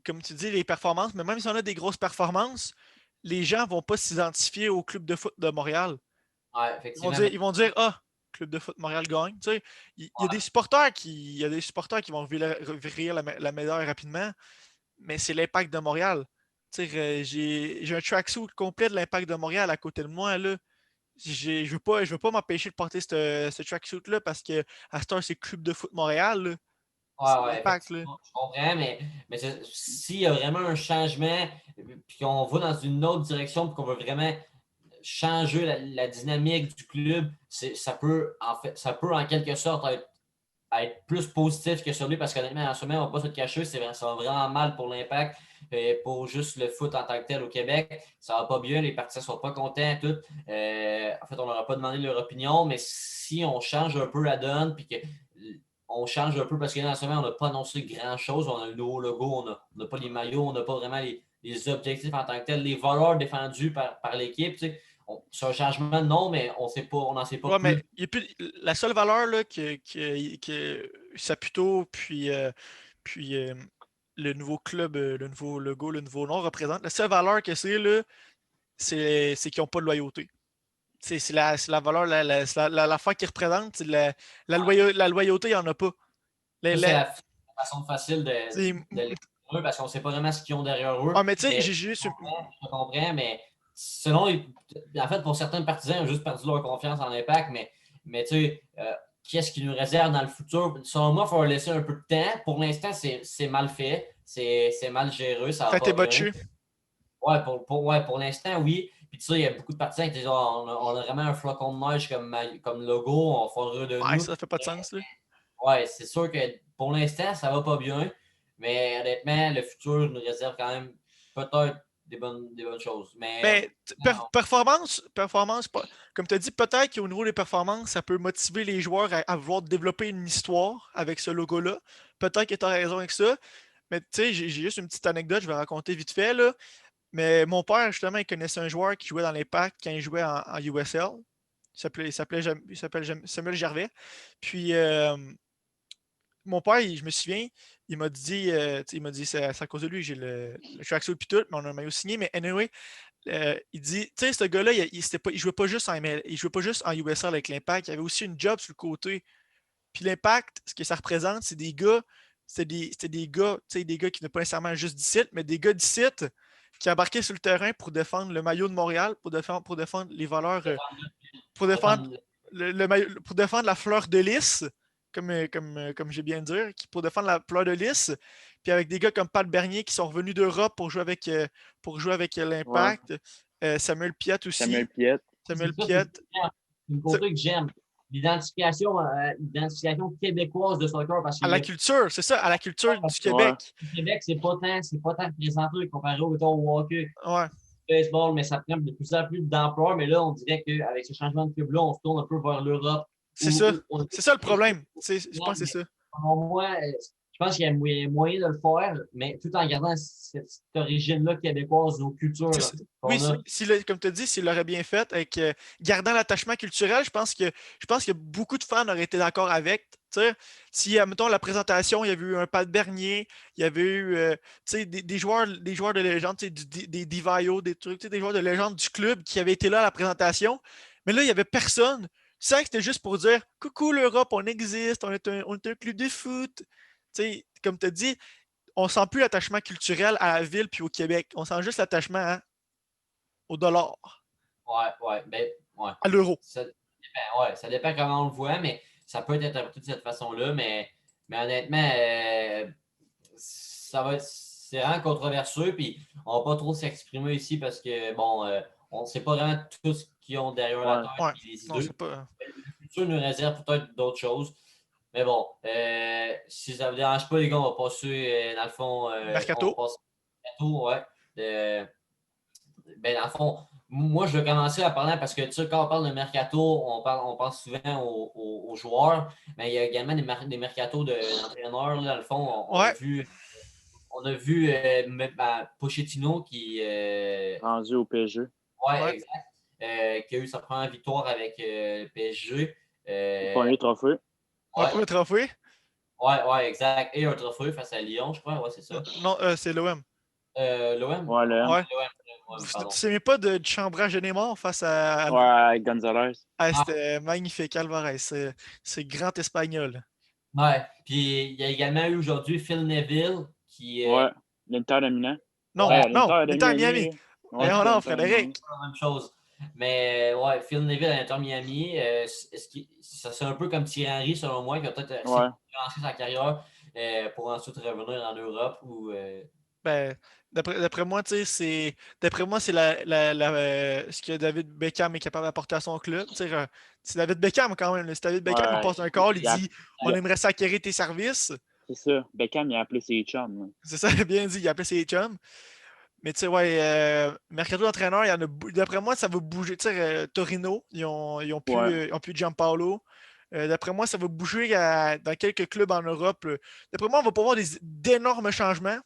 S3: comme tu dis, les performances, mais même si on a des grosses performances, les gens vont pas s'identifier au club de foot de Montréal.
S1: Ouais,
S3: Ils vont
S1: effectivement.
S3: dire, ils vont dire Ah, Club de foot Montréal gagne. Il y a des supporters il y a des supporters qui vont virer la médaille rapidement, mais c'est l'Impact de Montréal. J'ai un tracksuit complet de l'Impact de Montréal à côté de moi. Là. Je veux pas m'empêcher de porter ce tracksuit-là parce que à cette heure, c'est Club de foot Montréal. Là. C'est
S1: Ouais,
S3: l'Impact. Là.
S1: effectivement, je comprends, mais s'il y a vraiment un changement, puis qu'on va dans une autre direction, puis qu'on veut vraiment changer la dynamique du club, ça peut en quelque sorte être plus positif que celui, parce qu'honnêtement, en ce moment, on ne va pas se le cacher, ça va vraiment mal pour l'Impact, pour juste le foot en tant que tel au Québec. Ça ne va pas bien, les partisans ne sont pas contents, tout. En fait, on leur a pas demandé leur opinion, mais si on change un peu la donne, puis on change un peu, parce que en ce moment, on n'a pas annoncé grand-chose, on a le nouveau logo, on n'a pas les maillots, on n'a pas vraiment les objectifs en tant que tel, les valeurs défendues par l'équipe. Tu sais. C'est un changement, non, mais on n'en sait pas
S3: Ouais, mais
S1: plus.
S3: la seule valeur là, que Saputo puis le nouveau club, le nouveau logo, le nouveau nom représente, la seule valeur que c'est là, c'est qu'ils n'ont pas de loyauté. C'est la valeur, l'affaire qu'ils représentent, c'est la loyauté, il n'y en a pas.
S1: Ça, c'est
S3: La-
S1: la façon facile
S3: c'est-
S1: de les eux parce qu'on ne sait pas vraiment ce qu'ils ont derrière eux.
S3: ah, mais tu sais,
S1: Mais
S3: j'ai juste.
S1: je comprends, mais selon en fait, pour certains partisans, ils ont juste perdu leur confiance en l'impact, mais tu sais, qu'est-ce qu'ils nous réserve dans le futur? Selon moi, il faut leur laisser un peu de temps. Pour l'instant, c'est mal fait, c'est mal géré, ça va
S3: Ça a été
S1: pas bien.
S3: botché.
S1: Ouais, ouais, pour l'instant, oui. Puis tu sais, il y a beaucoup de partisans qui disent on a vraiment un flocon de neige comme logo, on fera de
S3: Ouais,
S1: nous.
S3: ça fait pas de sens, là.
S1: Ouais, c'est sûr que pour l'instant, ça va pas bien, mais honnêtement, le futur nous réserve quand même peut-être des bonnes choses. Mais
S3: Mais performance, comme tu as dit, peut-être qu'au niveau des performances, ça peut motiver les joueurs à vouloir développer une histoire avec ce logo-là. Peut-être que tu as raison avec ça. Mais tu sais, j'ai juste une petite anecdote, je vais raconter vite fait, là. Mais mon père, justement, il connaissait un joueur qui jouait dans l'Impact quand il jouait en USL. Il s'appelle Samuel Gervais. Puis, mon père, je me souviens, il m'a dit, il m'a dit, c'est à cause de lui que j'ai le tracksuit et tout, mais on a un maillot signé. Mais anyway, il dit, tu sais, ce gars-là, il jouait pas juste en ML, il jouait pas juste en USL avec l'Impact, il avait aussi une job sur le côté. Puis l'Impact, ce que ça représente, c'est des gars, tu sais, des gars qui ne pas nécessairement juste d'ici, mais des gars d'ici qui embarquaient sur le terrain pour défendre le maillot de Montréal, pour défendre les valeurs, pour défendre
S1: défendre-
S3: pour défendre la fleur de lys, comme j'ai bien dit, pour défendre la fleur de lys, puis avec des gars comme Pat Bernier qui sont revenus d'Europe pour jouer avec
S2: Ouais,
S3: l'Impact, Samuel Piette aussi.
S2: Samuel Piette.
S3: Samuel
S1: ça, c'est
S3: Piette.
S1: une côté que j'aime. L'identification québécoise de soccer, parce que
S3: À la culture, c'est ça, à la culture du
S2: Ouais,
S3: Québec.
S1: au Québec, c'est pas tant représenté comparé au hockey,
S3: Ouais,
S1: baseball, mais ça prend de plus en plus d'ampleur. Mais là, on dirait qu'avec ce changement de club-là, on se tourne un peu vers l'Europe.
S3: c'est ça. C'est ça le problème. Je pense que c'est ça.
S1: Selon moi, je pense qu'il y a moyen de le faire, mais tout en gardant cette origine-là québécoise, nos cultures
S3: C'est
S1: là,
S3: ça. Oui,
S1: qu'on a.
S3: comme tu as dit, s'il l'aurait bien fait, avec gardant l'attachement culturel, je pense que beaucoup de fans auraient été d'accord avec. Tu sais, si, mettons, la présentation, il y avait eu un Pat Bernier, il y avait eu tu sais, des joueurs de légende, tu sais, des Divayo, des trucs, tu sais, des joueurs de légende du club qui avaient été là à la présentation. Mais là, il n'y avait personne. Tu sais que c'était juste pour dire Coucou l'Europe, on existe, on est un club de foot. Tu sais, comme tu as dit, on sent plus l'attachement culturel à la ville puis au Québec. On sent juste l'attachement au dollar,
S1: Ouais, ben, ouais.
S3: à l'euro.
S1: Ça dépend comment on le voit, mais ça peut être interprété de cette façon-là. Mais honnêtement, c'est vraiment controversé, puis on va pas trop s'exprimer ici parce que, bon, on ne sait pas vraiment tout ce qu'ils ont derrière la tête
S3: Ouais.
S1: et les
S3: Non,
S1: idées.
S3: c'est pas.
S1: Le futur nous réserve peut-être d'autres choses. Mais bon, si ça ne vous dérange pas, les gars, on va passer, dans le fond, on
S3: Mercato.
S1: va passer au mercato, ouais. Ben, dans le fond, moi, je vais commencer à parler parce que, tu sais, quand on parle de mercato, on pense souvent aux joueurs, mais il y a également des mercatos d'entraîneurs. Dans le fond,
S3: Ouais.
S1: on a vu Pochettino qui.
S2: Rendu au PSG.
S1: Ouais,
S3: Ouais.
S1: exact. Qui a eu sa première victoire avec le PSG.
S2: Le premier trophée.
S3: Ouais,
S1: Ouais,
S3: premier trophée.
S1: ouais, exact. Et un trophée face à Lyon, je crois. Ouais, c'est ça.
S3: Non, c'est l'OM.
S1: L'OM?
S2: Ouais,
S3: Ouais.
S1: L'OM,
S3: Tu ne
S1: pardon.
S3: souviens pas du chambrage de Neymar face à.
S2: Ouais, avec Gonzalez.
S3: Ah,
S1: Ah,
S3: c'était magnifique, Alvarez. C'est grand espagnol.
S1: ouais. Puis il y a également eu aujourd'hui Phil Neville qui.
S2: Ouais, l'Inter de Milan.
S3: Non,
S1: Ouais,
S3: non,
S2: L'Inter de
S3: l'Inter à
S2: Miami.
S3: Miami.
S2: Ouais,
S3: Voyons
S2: c'est ça,
S3: non,
S2: l'Inter de Miami.
S3: Frédéric.
S1: c'est pas la même chose. Mais ouais, Phil Neville à l'Inter Miami, ça c'est un peu comme Thierry Henry, selon moi, qui a peut-être essayé
S2: Ouais.
S1: de lancer sa carrière pour ensuite revenir en Europe ou.
S3: Ben, d'après moi, tu sais, D'après moi, c'est ce que David Beckham est capable d'apporter à son club. Tu sais, c'est David Beckham quand même. C'est David Beckham, il
S2: Ouais.
S3: passe un call, il
S2: Il a-
S3: dit on
S2: il a-
S3: aimerait s'acquérir tes services.
S2: C'est ça. Beckham, il a appelé ses chums. Là.
S3: C'est ça, bien dit, il a appelé ses chums. Mais tu sais, ouais, mercato d'entraîneur, il y en a. D'après moi, ça va bouger. Tu sais, Torino,
S2: Ouais.
S3: ils ont plus Gianpaolo. D'après moi, ça va bouger dans quelques clubs en Europe. Là. D'après moi, on va pas voir d'énormes changements.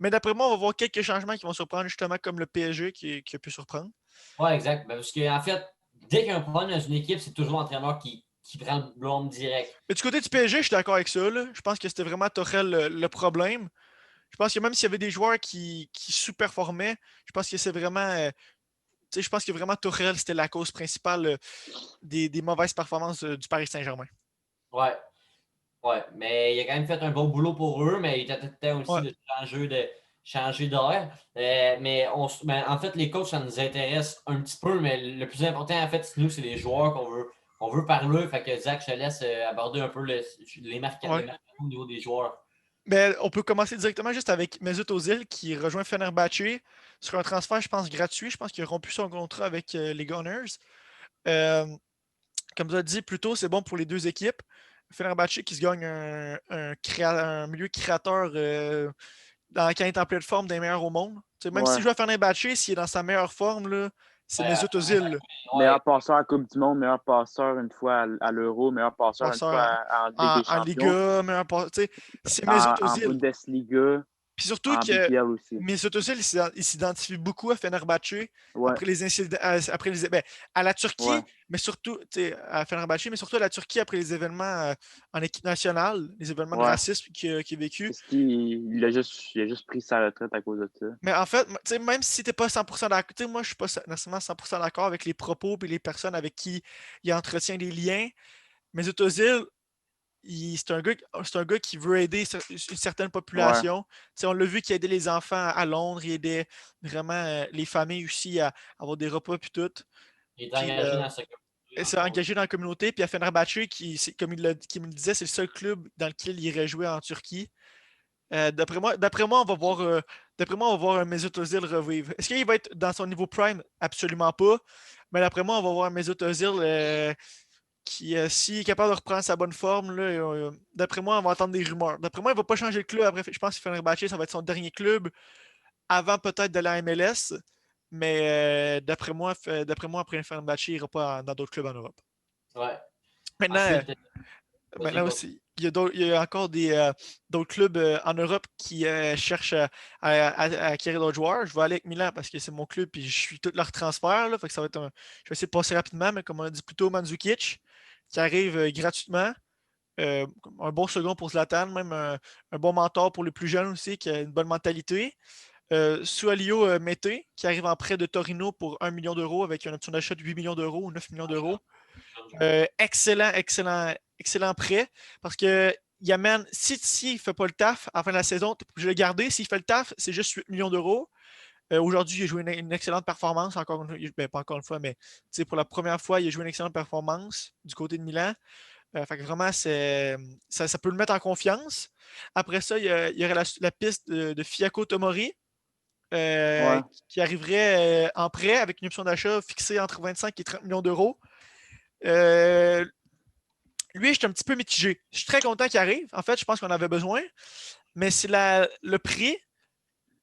S3: Mais d'après moi, on va voir quelques changements qui vont surprendre, justement, comme le PSG qui a pu surprendre.
S1: Ouais, exact. Ben, parce qu'en fait, dès qu'il y a un problème dans une équipe, c'est toujours l'entraîneur qui prend le blâme direct.
S3: Mais du côté du PSG, je suis d'accord avec ça. Là. Je pense que c'était vraiment Torel le problème. Je pense que même s'il y avait des joueurs qui sous-performaient, je pense que c'est vraiment. Je pense que vraiment Tourelle, c'était la cause principale des mauvaises performances du Paris Saint-Germain.
S1: Ouais, ouais. Mais il a quand même fait un bon boulot pour eux, mais il était temps aussi
S3: Ouais.
S1: changer d'air. Mais en fait, les coachs, ça nous intéresse un petit peu, mais le plus important, en fait, nous, c'est les joueurs qu'on veut parler. Fait que Zach, je te laisse aborder un peu les
S3: Ouais.
S1: mercato au niveau des joueurs.
S3: Ben, on peut commencer directement juste avec Mesut Ozil qui rejoint Fenerbahçe sur un transfert, je pense, gratuit. Je pense qu'il a rompu son contrat avec les Gunners. Euh, Comme tu as dit plus tôt, c'est bon pour les deux équipes. Fenerbahçe qui se gagne un milieu créateur quand il est en pleine forme des meilleurs au monde. Même
S2: Ouais.
S3: s'il joue à Fenerbahçe, s'il est dans sa meilleure forme, là, c'est
S1: Ouais,
S3: Mesut Ozil.
S1: ouais,
S2: Meilleur passeur à Coupe du Monde, meilleur passeur une fois à l'Euro, meilleur passeur une fois
S3: Passeur
S2: en Ligue des
S3: en
S2: Champions,
S3: Liga, c'est Mesut
S2: en
S3: Ozil.
S2: Bundesliga,
S3: Puis surtout
S2: en
S3: que
S2: BPL aussi.
S3: Mesut Özil, il s'identifie beaucoup à Fenerbahçe
S2: Ouais,
S3: après les incidents, à la
S2: ouais.
S3: Turquie, mais surtout à Fenerbahçe, mais surtout à la Turquie après les événements en équipe nationale, les événements de
S2: Ouais.
S3: racisme qu'il a vécu.
S2: Parce qu'il il a juste pris sa retraite à cause de ça.
S3: Mais en fait, même si t'es pas 100% d'accord, moi je suis pas nécessairement 100% d'accord avec les propos et les personnes avec qui il entretient des liens, Mesut Özil, c'est un gars qui veut aider une certaine
S2: Ouais.
S3: population. On l'a vu qu'il aidait les enfants à Londres, il aidait vraiment les familles aussi à avoir des repas puis tout.
S1: il est
S3: Puis
S1: engagé dans ce
S3: il
S1: communauté,
S3: s'est engagé dans la communauté. Puis à Fenerbahçe, qui me le disait, c'est le seul club dans lequel il irait jouer en Turquie. D'après moi, on va voir un Mesut Özil revivre. Est-ce qu'il va être dans son niveau prime? Absolument pas. Mais d'après moi, on va voir un Mesut Özil qui, s'il est capable de reprendre sa bonne forme, là, d'après moi, on va entendre des rumeurs. D'après moi, il ne va pas changer de club. Après, je pense que Fenerbahçe, ça va être son dernier club avant peut-être de la MLS. Mais d'après moi, après Fenerbahçe, il n'ira pas dans d'autres clubs en Europe.
S1: Ouais.
S3: Maintenant,
S1: Ensuite, vas-y,
S3: maintenant aussi, il y a encore d'autres clubs en Europe qui cherchent à acquérir d'autres joueurs. Je vais aller avec Milan parce que c'est mon club et je suis tout leur transfert. Là, fait que ça va être je vais essayer de passer rapidement, mais comme on a dit plus tôt, Mandzukic qui arrive gratuitement. Un bon second pour Zlatan, même un bon mentor pour les plus jeunes aussi, qui a une bonne mentalité. Sualio Mete, qui arrive en prêt de Torino pour 1 million d'euros avec une option d'achat de 8 millions d'euros ou 9 millions d'euros. Excellent prêt. Parce que Yaman, si il ne fait pas le taf à la fin de la saison, je vais le garder. S'il fait le taf, c'est juste 8 millions d'euros. Aujourd'hui, il a joué une excellente performance, pas encore une fois, mais pour la première fois, il a joué une excellente performance du côté de Milan. Fait que vraiment, ça peut le mettre en confiance. Après ça, il y aurait la piste de Fiaco Tomori
S2: Ouais.
S3: qui arriverait en prêt avec une option d'achat fixée entre 25 et 30 millions d'euros. Euh, Lui, je suis un petit peu mitigé. Je suis très content qu'il arrive. En fait, je pense qu'on avait besoin. Mais c'est le prix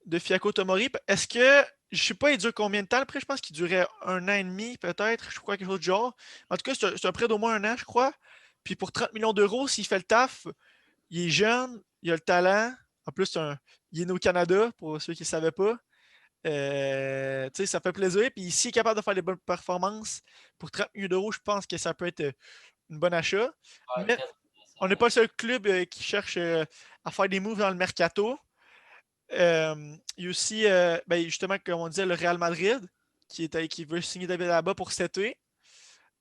S3: de Fiaco Tomori. Est-ce que, je ne sais pas, il dure combien de temps le prix? Je pense qu'il durait 1 an et demi, peut-être. Je crois quelque chose du genre. En tout cas, c'est un prêt d'au moins 1 an, je crois. Puis pour 30 millions d'euros, s'il fait le taf, il est jeune, il a le talent. En plus, il est né au Canada, pour ceux qui ne savaient pas. Ça fait plaisir. Puis s'il est capable de faire des bonnes performances pour 30 millions d'euros, je pense que ça peut être une bonne achat.
S1: Ouais,
S3: Mais
S1: très
S3: on n'est
S1: intéressant.
S3: pas le seul club qui cherche à faire des moves dans le mercato. Il y a aussi, justement, comme on disait, le Real Madrid qui veut signer David Alaba pour cet été.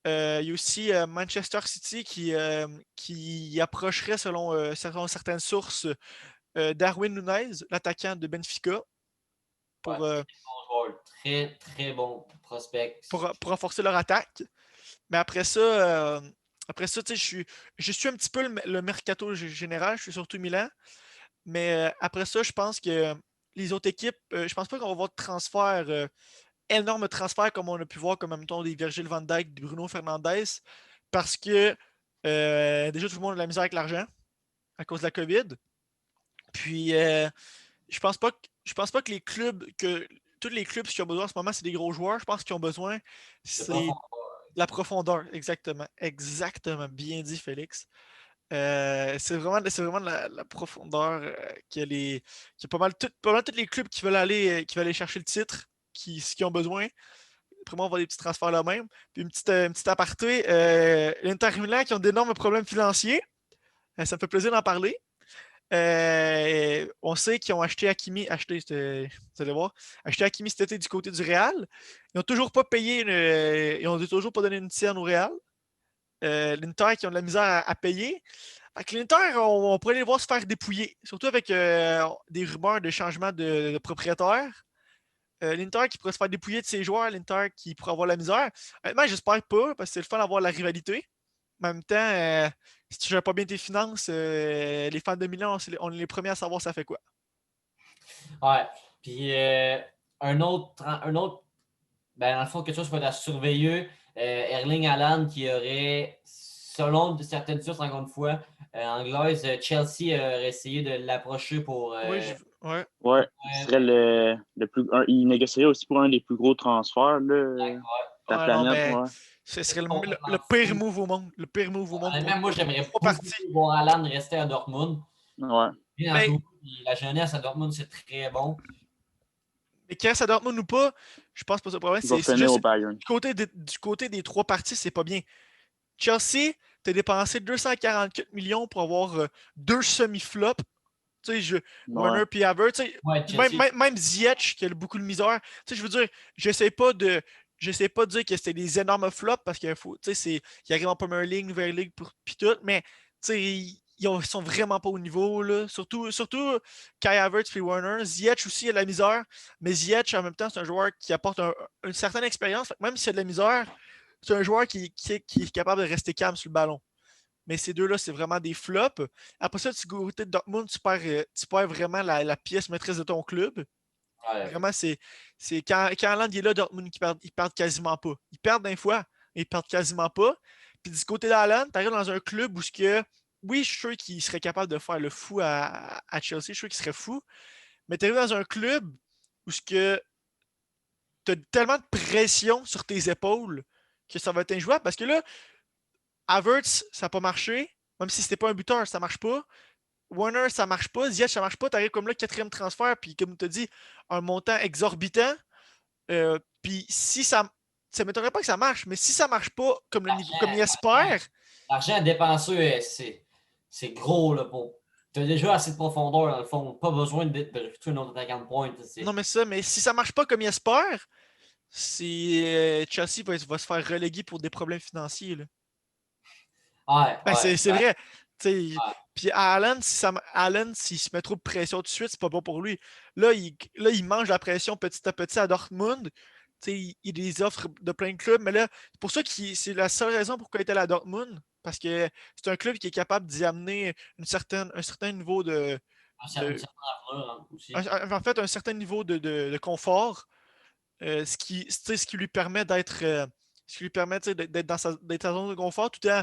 S3: Il y a aussi Manchester City qui approcherait, selon certaines sources, Darwin Nunez, l'attaquant de Benfica,
S1: Ouais,
S3: pour,
S1: très bon joueur. Très, très bon prospect.
S3: pour renforcer leur attaque. Mais après ça, je suis un petit peu le mercato général, je suis surtout Milan. Mais après ça, je pense que les autres équipes, je pense pas qu'on va voir de transfert, énorme transfert comme on a pu voir, comme mettons des Virgil van Dijk, des Bruno Fernandes, parce que déjà tout le monde a de la misère avec l'argent à cause de la COVID. Puis je pense pas que tous les clubs qui ont besoin en ce moment, c'est des gros joueurs. Je pense qu'ils ont besoin,
S1: De
S3: c'est
S1: profondeur.
S3: la profondeur, exactement. Exactement, bien dit, Félix. C'est vraiment la profondeur qu'il y a pas mal tous les clubs qui veulent aller chercher le titre, qui ont besoin. Après moi, on va des petits transferts là même. Puis une petite aparté, l'Inter Milan qui ont d'énormes problèmes financiers. Ça me fait plaisir d'en parler. On sait qu'ils ont vous allez voir, acheté Hakimi cet été du côté du Real. Ils n'ont toujours pas payé, ils n'ont toujours pas donné une tienne au Real. L'Inter qui ont de la misère à payer. Fait que l'Inter, on pourrait les voir se faire dépouiller, surtout avec des rumeurs de changement de propriétaire. L'Inter qui pourrait se faire dépouiller de ses joueurs, l'Inter qui pourrait avoir la misère. Honnêtement, j'espère pas, parce que c'est le fun d'avoir la rivalité. Mais en même temps, si tu gères pas bien tes finances, les fans de Milan, on est les premiers à savoir ça fait quoi.
S1: Ouais. Puis un autre, ben, dans le fond, quelque chose qu'il faut surveiller. Erling Haaland qui aurait, selon certaines sources, encore une fois, anglaises, Chelsea aurait essayé de l'approcher pour.
S3: Oui, ouais.
S2: Ouais. Il serait le plus. Il négocierait aussi pour un des plus gros transferts là, de la
S3: Ouais, non,
S2: planète.
S3: mais
S2: Ouais.
S3: ce
S1: C'est
S3: serait le
S1: complètement
S3: pire
S1: fou.
S3: move au monde. Le pire move au monde pour
S1: Honnêtement, moi, j'aimerais
S3: trois
S1: beaucoup
S3: parties.
S1: voir Haaland rester à Dortmund.
S2: Ouais.
S1: Bien
S3: Mais,
S1: joué. Puis la jeunesse à Dortmund, c'est très bon.
S3: mais qu'il reste à Dortmund ou pas, je pense pas que c'est le problème.
S2: Il va
S3: C'est
S2: finir
S3: juste
S2: au Bayern.
S3: du côté des trois parties, c'est pas bien. Chelsea, t'as dépensé 244 millions pour avoir deux semi-flops. Tu sais,
S2: Ouais.
S3: Warner puis Havertz, tu sais,
S1: Ouais,
S3: même,
S1: Chelsea.
S3: même, même Ziyech qui a beaucoup de misère. Tu sais, je veux dire, j'essaie pas de dire que c'était des énormes flops parce qu'il faut, tu sais, il arrive en Premier League, Nouvelle League puis tout, mais tu sais, ils sont vraiment pas au niveau, là. Surtout Kai Havertz puis Warner. Ziyech aussi a de la misère, mais Ziyech, en même temps, c'est un joueur qui apporte une certaine expérience. Même s'il a de la misère, c'est un joueur qui est capable de rester calme sur le ballon. Mais ces deux-là, c'est vraiment des flops. Après ça, du côté de Dortmund, tu perds vraiment la pièce maîtresse de ton club.
S1: Ouais.
S3: Vraiment, quand Haaland est là, Dortmund, ils perdent quasiment pas. Ils perdent d'un fois, mais ils perdent quasiment pas. Puis du côté d'Haaland, tu arrives dans un club où oui, je suis sûr qu'il serait capable de faire le fou à Chelsea, je suis sûr qu'il serait fou. Mais tu arrives dans un club où tu as tellement de pression sur tes épaules que ça va être injouable. Parce que là, Havertz, ça n'a pas marché. Même si c'était pas un buteur, ça marche pas. Warner, ça marche pas. Ziyech, ça marche pas. T'arrives comme là, quatrième transfert, puis comme tu as dit, un montant exorbitant. Puis si ça m'étonnerait pas que ça marche, mais si ça marche pas comme le niveau, comme il espère,
S1: L'argent à dépenser, c'est gros là, tu as déjà assez de profondeur dans le fond. Pas besoin de recruter un autre attaquant de pointe.
S3: non mais si ça marche pas comme il espère, Chelsea va se faire reléguer pour des problèmes financiers, là.
S1: Ouais,
S3: Ben,
S1: ouais,
S3: c'est vrai.
S1: ouais.
S3: Puis Allen, s'il se met trop de pression tout de suite, c'est pas bon pour lui. Là, il mange la pression petit à petit à Dortmund. Il des offres de plein de clubs. Mais là, c'est pour ça que c'est la seule raison pourquoi il est allé à Dortmund. Parce que c'est un club qui est capable d'y amener un certain niveau de,
S1: Une
S3: de-
S1: certaine avenir aussi.
S3: en fait, un certain niveau de confort, ce qui lui permet d'être dans sa zone de confort, tout en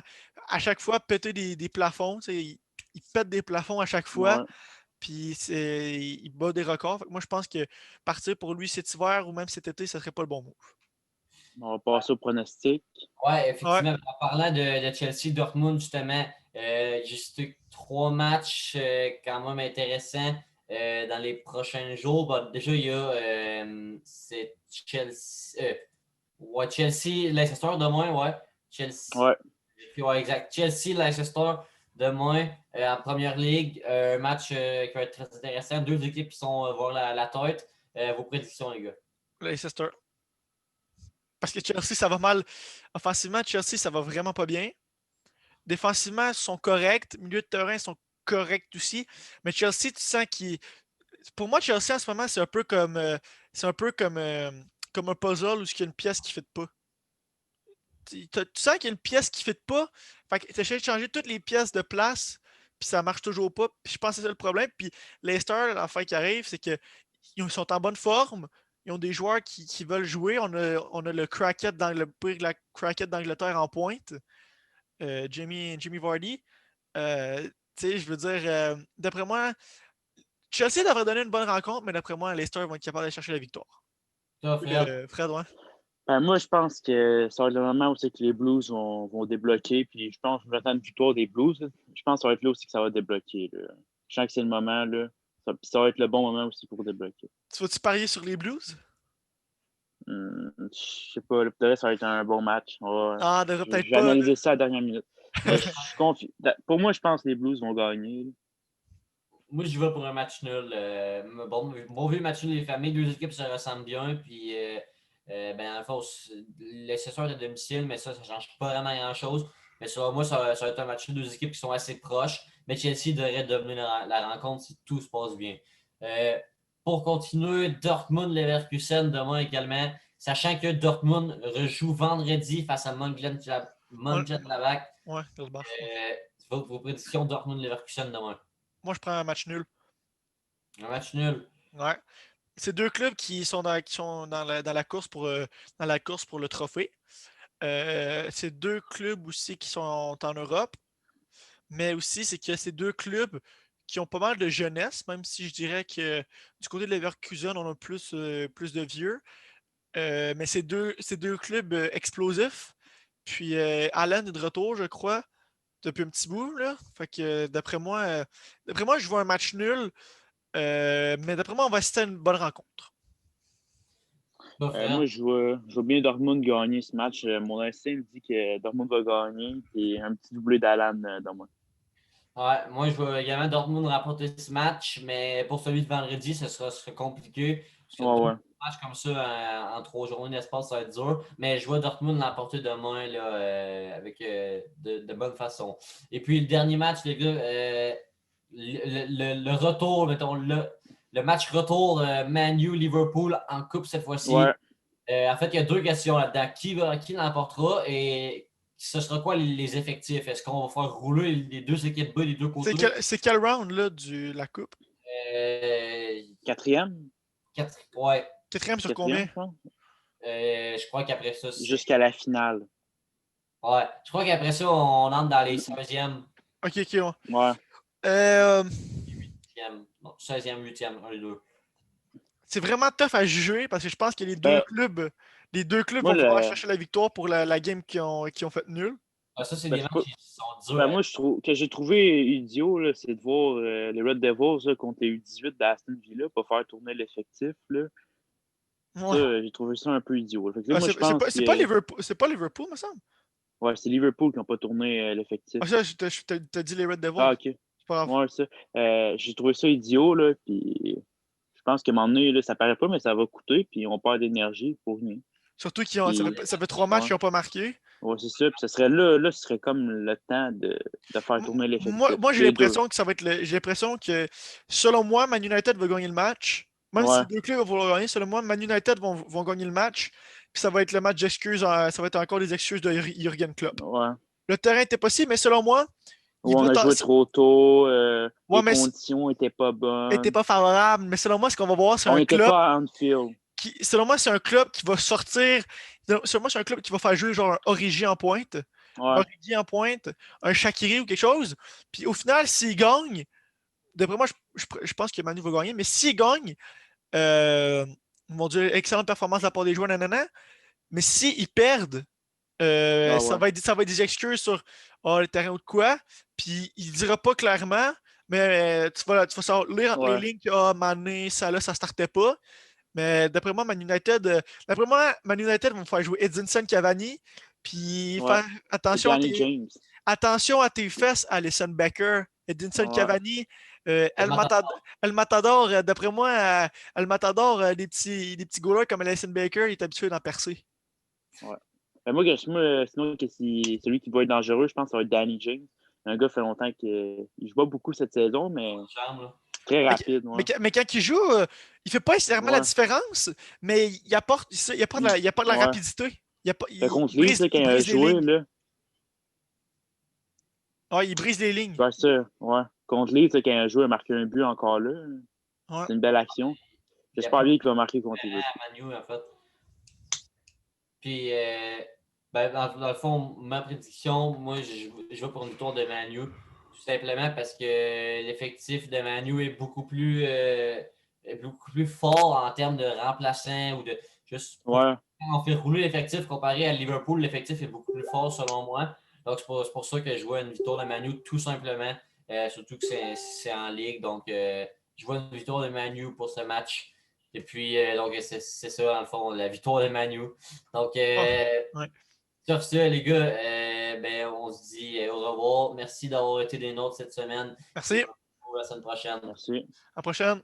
S3: à chaque fois péter des plafonds. Il pète des plafonds à chaque fois,
S2: Ouais.
S3: puis il bat des records. Fait que moi, je pense que partir pour lui cet hiver ou même cet été, ça serait pas le bon move.
S2: On va passer au pronostic.
S1: Ouais,
S3: Ouais.
S1: effectivement. En parlant de Chelsea-Dortmund, justement, juste 3 matchs quand même intéressants dans les prochains jours. Bah, déjà, il y a c'est Chelsea, Leicester demain, ouais. Chelsea.
S2: Ouais.
S1: Ouais, exact. Chelsea-Leicester demain en première ligue. Un match qui va être très intéressant. Deux équipes qui sont voir la tête. Vos prédictions, les gars.
S3: Leicester. Parce que Chelsea, ça va mal. Offensivement, Chelsea, ça va vraiment pas bien. Défensivement, ils sont corrects. Milieu de terrain, ils sont corrects aussi. Mais Chelsea, tu sens qu'ils. Pour moi, Chelsea, en ce moment, c'est un peu comme un puzzle où il y a une pièce qui ne fit pas. Tu sens qu'il y a une pièce qui ne fit pas. Fait que tu essaies de changer toutes les pièces de place, puis ça marche toujours pas. Puis je pense que c'est ça le problème. Puis Leicester, l'affaire qui arrive, c'est qu'ils sont en bonne forme. Ils ont des joueurs qui veulent jouer. On a le cracket la cracket d'Angleterre en pointe, Jimmy Vardy. Tu sais, je veux dire, d'après moi, Chelsea devrait donner une bonne rencontre, mais d'après moi, Leicester vont être capables de chercher la victoire.
S1: Toi, Fred.
S3: Fred, ouais.
S2: Ben, moi, je pense que ça va être le moment où c'est que les Blues vont débloquer. Puis je pense que je vais attendre une victoire des Blues. Là. Je pense que ça va être là aussi que ça va débloquer. Là. Je sens que c'est le moment. Là. Ça va être le bon moment aussi pour débloquer.
S3: Tu vas-tu parier sur les Blues?
S2: Je sais pas. Pour le reste, ça va être un bon match.
S3: Ah, devrait peut-être
S2: J'ai
S3: pas.
S2: analysé ça à la dernière minute. Mais je suis confiant. Pour moi, je pense que les Blues vont gagner. Là.
S1: Moi, je vais pour un match nul. Bon vu match nul des familles, deux équipes se ressemblent bien. Puis, ben, en fait, l'excesseur est à domicile, mais ça ne change pas vraiment grand-chose. Mais selon moi, ça va être un match nul, deux équipes qui sont assez proches. Mais Chelsea devrait dominer la rencontre si tout se passe bien. Pour continuer, Dortmund-Leverkusen demain également. Sachant que Dortmund rejoue vendredi face à Mönchengladbach.
S3: Ouais, Gladbach.
S1: Vos prédictions Dortmund-Leverkusen demain.
S3: Moi, je prends un match nul.
S1: Un match nul.
S3: Ouais. C'est deux clubs qui sont dans la course dans la course pour le trophée. C'est deux clubs aussi qui sont en Europe. Mais aussi, c'est que c'est deux clubs qui ont pas mal de jeunesse, même si je dirais que du côté de Leverkusen, on a plus de vieux. Mais c'est deux clubs explosifs. Puis Allen est de retour, je crois, depuis un petit bout. Là. Fait que d'après moi, je vois un match nul. Mais d'après moi, on va assister à une bonne rencontre.
S2: Moi, je vois bien Dortmund gagner ce match. Mon instinct me dit que Dortmund va gagner. Et un petit doublé d'Alan dans moi.
S1: Ouais, moi, je veux également Dortmund remporter ce match, mais pour celui de vendredi, ce sera compliqué. Parce que deux
S2: Ouais.
S1: matchs comme ça en 3 journées d'espace, ça va être dur. Mais je vois Dortmund l'emporter demain là, avec de bonne façon. Et puis, le dernier match, les gars, le retour, mettons, le match retour Man U-Liverpool en coupe cette fois-ci.
S2: Ouais.
S1: En fait, il y a deux questions là-dedans. Qui l'emportera et ce sera quoi les effectifs? Est-ce qu'on va faire rouler les deux équipes B des deux côtés?
S3: C'est quel round là, la coupe?
S2: Quatrième?
S1: Ouais.
S3: Quatrième sur
S2: Quatrième,
S3: combien?
S2: je pense.
S1: Je crois qu'après ça,
S2: Jusqu'à la finale.
S1: Ouais. Je crois qu'après ça, on entre dans les 16e.
S3: Ok, ouais.
S2: Ouais.
S1: 8e. Non, 16e, 8e, un des deux.
S3: C'est vraiment tough à juger parce que je pense que les deux clubs
S2: Moi,
S3: vont pouvoir chercher la victoire pour la game qui ont fait nul.
S1: Ça, c'est
S2: Ben,
S1: des
S2: c'est
S1: matchs
S2: pas-
S1: qui sont durs.
S2: moi, que j'ai trouvé idiot, là, c'est de voir les Red Devils là, contre les U18 d'Aston Villa pas faire tourner l'effectif. Là.
S3: Ouais.
S2: Ça, j'ai trouvé ça un peu idiot. Fait que là, moi, je pense
S3: C'est pas Liverpool, me semble.
S2: Ouais, c'est Liverpool qui n'a pas tourné l'effectif.
S3: Ah, ça, t'as dit les Red Devils.
S2: Ah, OK.
S3: C'est pas grave.
S2: Ouais, ça. J'ai trouvé ça idiot, là, puis je pense qu'à un moment donné, là, ça paraît pas, mais ça va coûter, puis on perd d'énergie pour rien.
S3: Surtout
S2: Puis-
S3: ça fait 3 matchs qu'ils n'ont pas marqué.
S2: Ouais, c'est ça. Puis ça serait là, ce serait comme le temps de faire tourner l'effectif.
S3: Moi j'ai
S2: Les
S3: l'impression que ça va être j'ai l'impression que, selon moi, Man United va gagner le match. Même si
S2: Ouais.
S3: les deux clubs vont vouloir gagner, selon moi, Man United vont gagner le match. Puis ça va être le match d'excuses. Ça va être encore des excuses de Jürgen Klopp.
S2: Ouais.
S3: le terrain était possible, mais selon moi,
S2: Ou on a joué trop tôt, les conditions n'étaient pas bonnes.
S3: n'était pas favorable, mais selon moi, ce qu'on va voir, c'est
S2: on
S3: un
S2: n'était
S3: club.
S2: pas à Anfield.
S3: Selon moi, c'est un club qui va sortir. Selon moi, c'est un club qui va faire jouer genre un Origi en pointe, Origi en pointe, un Shaqiri ou quelque chose. Puis au final, s'il gagne, d'après moi, je pense que Manu va gagner, mais s'il gagne, mon Dieu, excellente performance de la part des joueurs, nanana. Mais s'ils perdent, ça va être des excuses sur le terrain ou de quoi. Puis il ne dira pas clairement, mais tu vas savoir lire entre les lignes que Mané, ça là, ça ne startait pas. Mais d'après moi, Man United vont faire jouer Edinson Cavani. Puis faire attention à tes fesses, Alisson Becker. Edinson Cavani, El Matador, d'après moi, El Matador, des petits goalers comme Alisson Becker, il est habitué d'en percer.
S2: Ouais. Moi, sinon, que si celui qui va être dangereux, je pense que ça va être Danny James. Un gars, fait longtemps qu'il ne joue pas beaucoup cette saison, mais très rapide.
S3: Mais quand il joue, il ne fait pas nécessairement la différence, mais il apporte de la rapidité.
S2: Contre Leeds, quand il a joué, là.
S3: Ouais, il brise les lignes.
S2: C'est ça, ouais. Contre Leeds, quand il a joué, il a marqué un but encore là. Ouais. C'est une belle action. J'espère bien qu'il va marquer contre Leeds.
S1: Manu, en fait. Puis, dans le fond, ma prédiction, moi, je vais pour une victoire de Manu. Tout simplement parce que l'effectif de Manu est beaucoup plus fort en termes de remplaçants ou de juste.
S2: Ouais.
S1: Quand on fait rouler l'effectif comparé à Liverpool, l'effectif est beaucoup plus fort selon moi. Donc, c'est pour ça que je vois une victoire de Manu, tout simplement. Surtout que c'est en Ligue. Donc, je vois une victoire de Manu pour ce match. Et puis, donc, c'est ça, dans le fond, la victoire de Manu. Donc, sur ce, les gars, on se dit au revoir. Merci d'avoir été des nôtres cette semaine.
S3: Merci.
S1: À la semaine prochaine.
S2: Merci.
S3: À la prochaine.